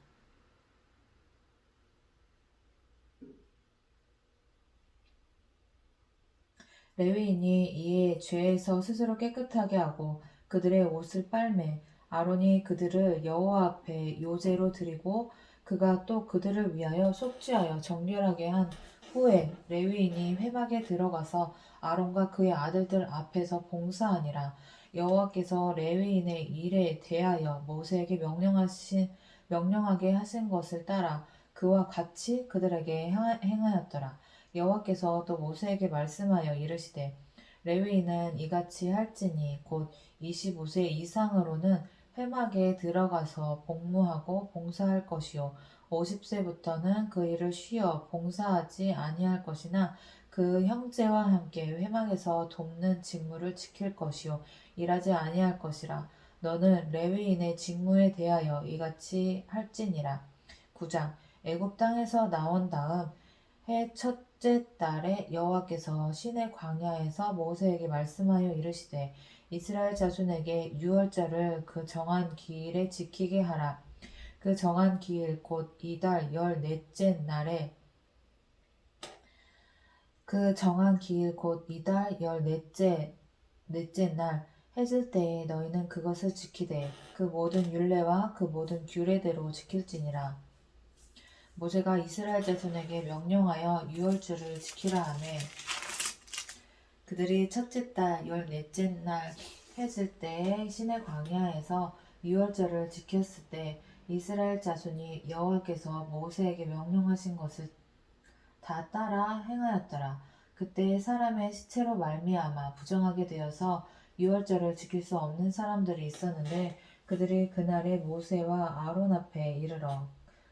레위인이 이에 죄에서 스스로 깨끗하게 하고 그들의 옷을 빨매 아론이 그들을 여호와 앞에 요제로 드리고 그가 또 그들을 위하여 속죄하여 정결하게 한 후에 레위인이 회막에 들어가서 아론과 그의 아들들 앞에서 봉사하니라. 여호와께서 레위인의 일에 대하여 모세에게 명령하게 하신 것을 따라 그와 같이 그들에게 행하였더라. 여호와께서 또 모세에게 말씀하여 이르시되 레위인은 이같이 할지니 곧 25세 이상으로는 회막에 들어가서 복무하고 봉사할 것이요 50세부터는 그 일을 쉬어 봉사하지 아니할 것이나 그 형제와 함께 회막에서 돕는 직무를 지킬 것이요 일하지 아니할 것이라. 너는 레위인의 직무에 대하여 이같이 할지니라. 9장 애굽 땅에서 나온 다음 해 첫째 달에 여호와께서 시내 광야에서 모세에게 말씀하여 이르시되 이스라엘 자손에게 유월절을 그 정한 기일에 지키게 하라. 그 정한 기일 곧 이달 14째 날에 그 정한 기일 곧 이달 14째 날 해질 때에 너희는 그것을 지키되 그 모든 율례와 그 모든 규례대로 지킬지니라. 모세가 이스라엘 자손에게 명령하여 유월절을 지키라 하매 그들이 첫째 달 14째 날 해질 때에 시내 광야에서 유월절을 지켰을 때 이스라엘 자손이 여호와께서 모세에게 명령하신 것을 다 따라 행하였더라. 그때 사람의 시체로 말미암아 부정하게 되어서 유월절을 지킬 수 없는 사람들이 있었는데 그들이 그날에 모세와 아론 앞에 이르러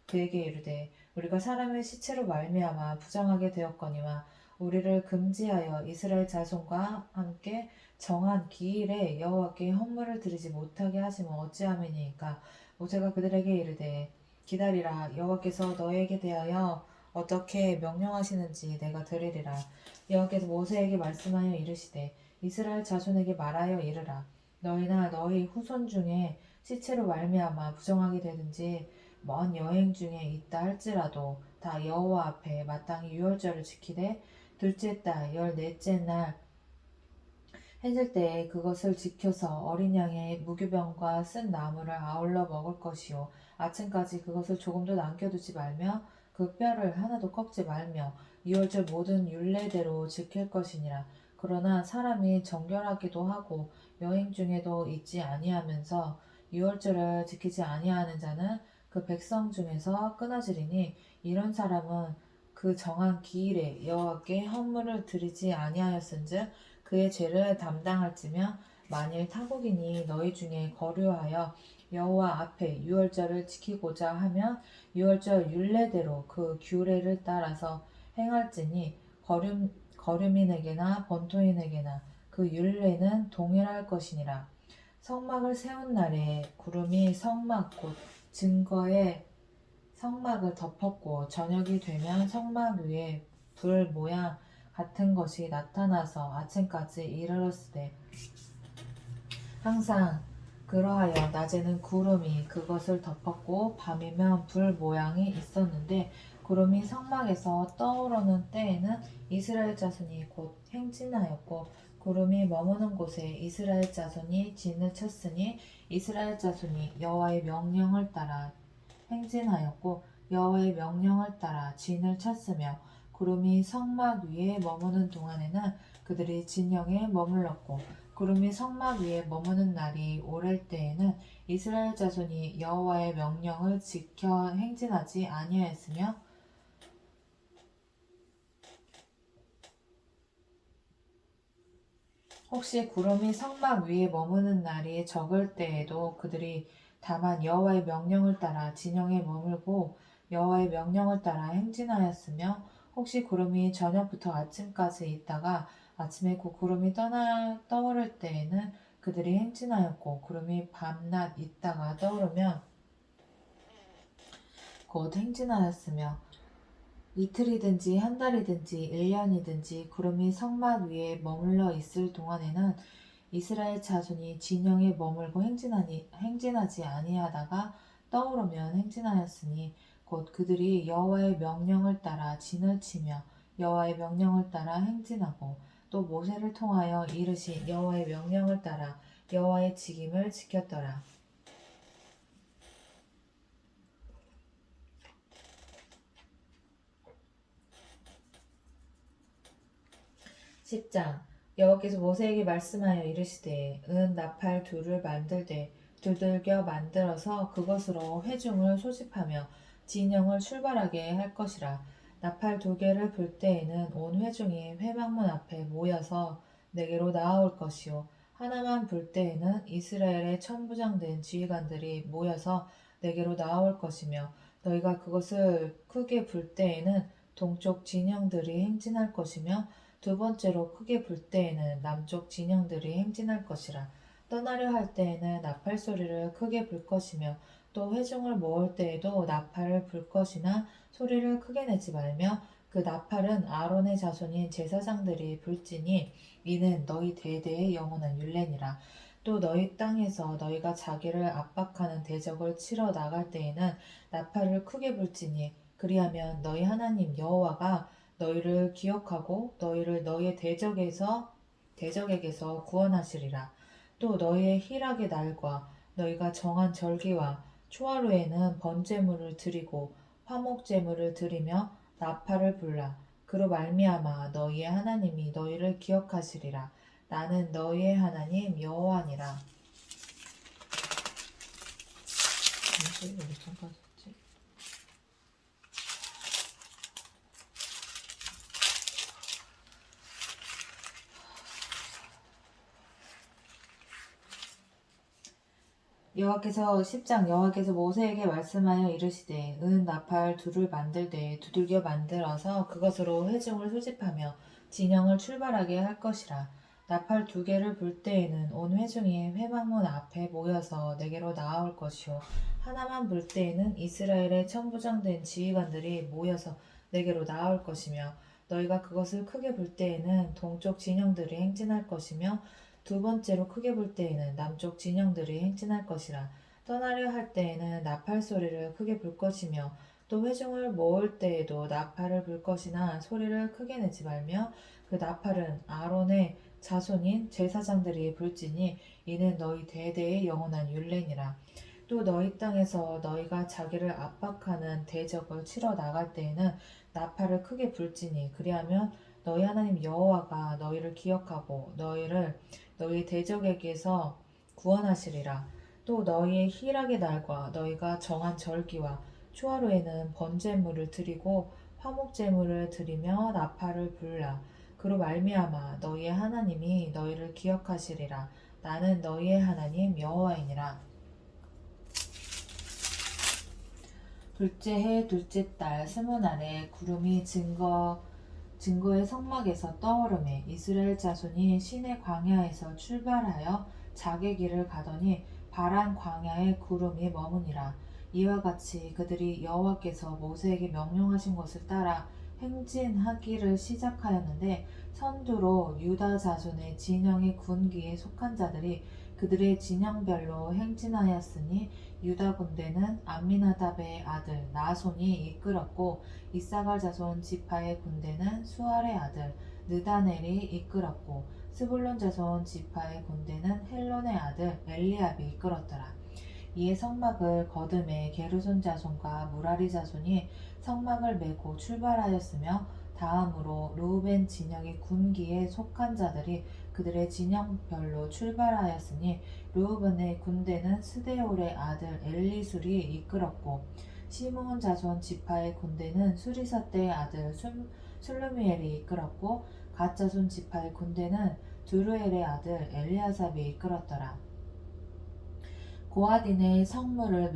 그에게 이르되 우리가 사람의 시체로 말미암아 부정하게 되었거니와 우리를 금지하여 이스라엘 자손과 함께 정한 기일에 여호와께 헌물을 드리지 못하게 하시면 어찌함이니까. 모세가 그들에게 이르되 기다리라. 여호와께서 너희에게 대하여 어떻게 명령하시는지 내가 들으리라. 여호와께서 모세에게 말씀하여 이르시되 이스라엘 자손에게 말하여 이르라. 너희나 너희 후손 중에 시체로 말미암아 부정하게 되든지 먼 여행 중에 있다 할지라도 다 여호와 앞에 마땅히 유월절을 지키되 둘째 달 14째 날 해질 때에 그것을 지켜서 어린 양의 무교병과 쓴 나물을 아울러 먹을 것이요 아침까지 그것을 조금도 남겨두지 말며 그 뼈를 하나도 꺾지 말며 유월절 모든 율례대로 지킬 것이니라. 그러나 사람이 정결하기도 하고 여행 중에도 잊지 아니하면서 유월절을 지키지 아니하는 자는 그 백성 중에서 끊어지리니 이런 사람은 그 정한 기일에 여호와께 헌물을 드리지 아니하였은즉 그의 죄를 담당할지며 만일 타국인이 너희 중에 거류하여 여호와 앞에 유월절을 지키고자 하면 유월절 율례대로 그 규례를 따라서 행할지니 거류민에게나 번토인에게나 그 율례는 동일할 것이니라. 성막을 세운 날에 구름이 성막 곧 증거의 성막을 덮었고 저녁이 되면 성막 위에 불 모양 같은 것이 나타나서 아침까지 이르렀으되 항상 그러하여 낮에는 구름이 그것을 덮었고 밤이면 불 모양이 있었는데 구름이 성막에서 떠오르는 때에는 이스라엘 자손이 곧 행진하였고 구름이 머무는 곳에 이스라엘 자손이 진을 쳤으니 이스라엘 자손이 여호와의 명령을 따라 행진하였고 여호와의 명령을 따라 진을 쳤으며 구름이 성막 위에 머무는 동안에는 그들이 진영에 머물렀고 구름이 성막 위에 머무는 날이 오랠 때에는 이스라엘 자손이 여호와의 명령을 지켜 행진하지 아니하였으며 혹시 구름이 성막 위에 머무는 날이 적을 때에도 그들이 다만 여호와의 명령을 따라 진영에 머물고 여호와의 명령을 따라 행진하였으며 혹시 구름이 저녁부터 아침까지 있다가 아침에 그 구름이 떠오를 때에는 그들이 행진하였고 구름이 밤낮 있다가 떠오르면 곧 행진하였으며 이틀이든지 한 달이든지 1년이든지 구름이 성막 위에 머물러 있을 동안에는 이스라엘 자손이 진영에 머물고 행진하지 아니하다가 떠오르면 행진하였으니 곧 그들이 여호와의 명령을 따라 진을 치며 여호와의 명령을 따라 행진하고 또 모세를 통하여 이르신 여호와의 명령을 따라 여호와의 직임을 지켰더라. 10장 여호와께서 모세에게 말씀하여 이르시되 은 나팔 둘을 만들되 두들겨 만들어서 그것으로 회중을 소집하며 진영을 출발하게 할 것이라. 나팔 2개를 불 때에는 온 회중이 회막문 앞에 모여서 내게로 나아올 것이요 하나만 불 때에는 이스라엘의 천부장된 지휘관들이 모여서 내게로 나아올 것이며 너희가 그것을 크게 불 때에는 동쪽 진영들이 행진할 것이며 두 번째로 크게 불 때에는 남쪽 진영들이 행진할 것이라. 떠나려 할 때에는 나팔 소리를 크게 불 것이며 또 회중을 모을 때에도 나팔을 불 것이나 소리를 크게 내지 말며 그 나팔은 아론의 자손인 제사장들이 불지니 이는 너희 대대의 영원한 율례니라. 또 너희 땅에서 너희가 자기를 압박하는 대적을 치러 나갈 때에는 나팔을 크게 불지니 그리하면 너희 하나님 여호와가 너희를 기억하고 너희를 너희의 대적에게서 구원하시리라. 또 너희의 희락의 날과 너희가 정한 절기와 초하루에는 번제물을 드리고 화목제물을 드리며 나팔을 불라. 그로 말미암아 너희의 하나님이 너희를 기억하시리라. 나는 너희의 하나님 여호와니라. 여호와께서 10장 여호와께서 모세에게 말씀하여 이르시되 은 나팔 둘을 만들되 두들겨 만들어서 그것으로 회중을 소집하며 진영을 출발하게 할 것이라. 나팔 2개를 불 때에는 온 회중이 회막문 앞에 모여서 내게로 나아올 것이요 하나만 불 때에는 이스라엘의 천부장된 지휘관들이 모여서 내게로 나아올 것이며 너희가 그것을 크게 불 때에는 동쪽 진영들이 행진할 것이며 두 번째로 크게 불 때에는 남쪽 진영들이 행진할 것이라. 떠나려 할 때에는 나팔 소리를 크게 불 것이며 또 회중을 모을 때에도 나팔을 불 것이나 소리를 크게 내지 말며 그 나팔은 아론의 자손인 제사장들이 불지니 이는 너희 대대의 영원한 율례니라. 또 너희 땅에서 너희가 자기를 압박하는 대적을 치러 나갈 때에는 나팔을 크게 불지니 그리하면 너희 하나님 여호와가 너희를 기억하고 너희 대적에게서 구원하시리라. 또 너희의 희락의 날과 너희가 정한 절기와 초하루에는 번제물을 드리고 화목제물을 드리며 나팔을 불라. 그로 말미암아 너희의 하나님이 너희를 기억하시리라. 나는 너희의 하나님 여호와이니라. 둘째 해 둘째 달 스무 날에 구름이 증거의 성막에서 떠오르매 이스라엘 자손이 시내 광야에서 출발하여 자기 길을 가더니 바란 광야에 구름이 머무니라. 이와 같이 그들이 여호와께서 모세에게 명령하신 것을 따라 행진하기를 시작하였는데 선두로 유다 자손의 진영의 군기에 속한 자들이 그들의 진영별로 행진하였으니 유다 군대는 암미나답의 아들 나손이 이끌었고 이사갈 자손 지파의 군대는 수알의 아들 느다넬이 이끌었고 스불론 자손 지파의 군대는 헬론의 아들 엘리압이 이끌었더라. 이에 성막을 거듭에 게르손 자손과 무라리 자손이 성막을 메고 출발하였으며 다음으로 르우벤 진영의 군기에 속한 자들이 그들의 진영별로 출발하였으니 르우벤의 군대는 스데올의 아들 엘리술이 이끌었고 시므온 자손 지파의 군대는 수리사대의 아들 술루미엘이 이끌었고 갓 자손 지파의 군대는 두루엘의 아들 엘리아삽이 이끌었더라. 고앗인은 성물을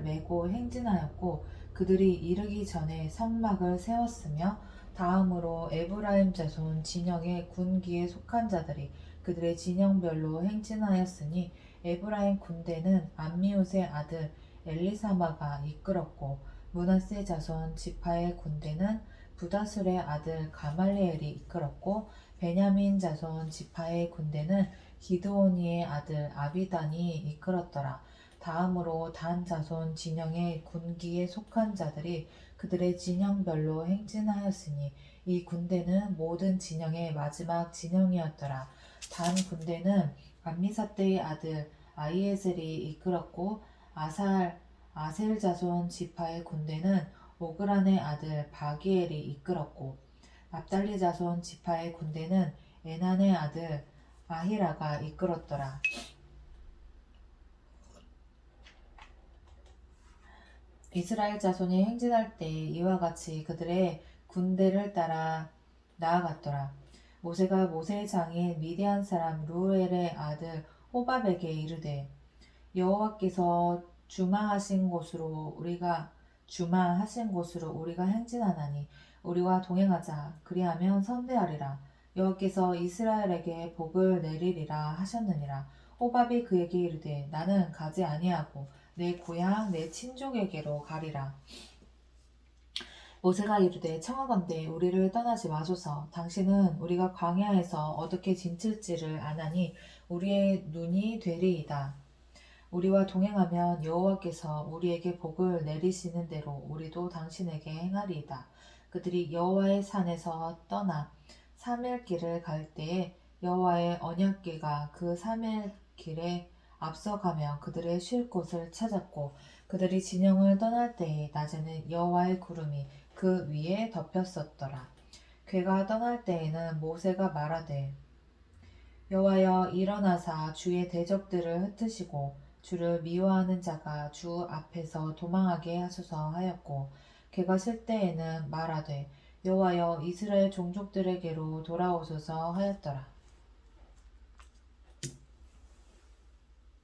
메고 행진하였고 그들이 이르기 전에 성막을 세웠으며 다음으로 에브라임 자손 진영의 군기에 속한 자들이 그들의 진영별로 행진하였으니 에브라임 군대는 암미옷의 아들 엘리사마가 이끌었고 므낫세 자손 지파의 군대는 부다술의 아들 가말리엘이 이끌었고 베냐민 자손 지파의 군대는 기드오니의 아들 아비단이 이끌었더라. 다음으로 단 자손 진영의 군기에 속한 자들이 그들의 진영별로 행진하였으니 이 군대는 모든 진영의 마지막 진영이었더라. 단 군대는 암미사대의 아들 아이에셀이 이끌었고 아셀 자손 지파의 군대는 오그란의 아들 바기엘이 이끌었고 납달리 자손 지파의 군대는 에난의 아들 아히라가 이끌었더라. 이스라엘 자손이 행진할 때 이와 같이 그들의 군대를 따라 나아갔더라. 모세가 모세의 장인 미디안 사람 루엘의 아들 호밥에게 이르되 여호와께서 주마하신 곳으로 우리가 행진하나니 우리와 동행하자. 그리하면 선대하리라. 여호와께서 이스라엘에게 복을 내리리라 하셨느니라. 호밥이 그에게 이르되 나는 가지 아니하고 내 고향 내 친족에게로 가리라. 모세가 이르되 청하건대 우리를 떠나지 마소서. 당신은 우리가 광야에서 어떻게 지칠지를 아나니 우리의 눈이 되리이다. 우리와 동행하면 여호와께서 우리에게 복을 내리시는 대로 우리도 당신에게 행하리이다. 그들이 여호와의 산에서 떠나 3일 길을 갈 때에 여호와의 언약궤가 그 3일 길에 앞서가며 그들의 쉴 곳을 찾았고 그들이 진영을 떠날 때에 낮에는 여호와의 구름이 그 위에 덮였었더라. 궤가 떠날 때에는 모세가 말하되 여호와여 일어나사 주의 대적들을 흩으시고 주를 미워하는 자가 주 앞에서 도망하게 하소서 하였고 궤가 실 때에는 말하되 여호와여 이스라엘 종족들에게로 돌아오소서 하였더라.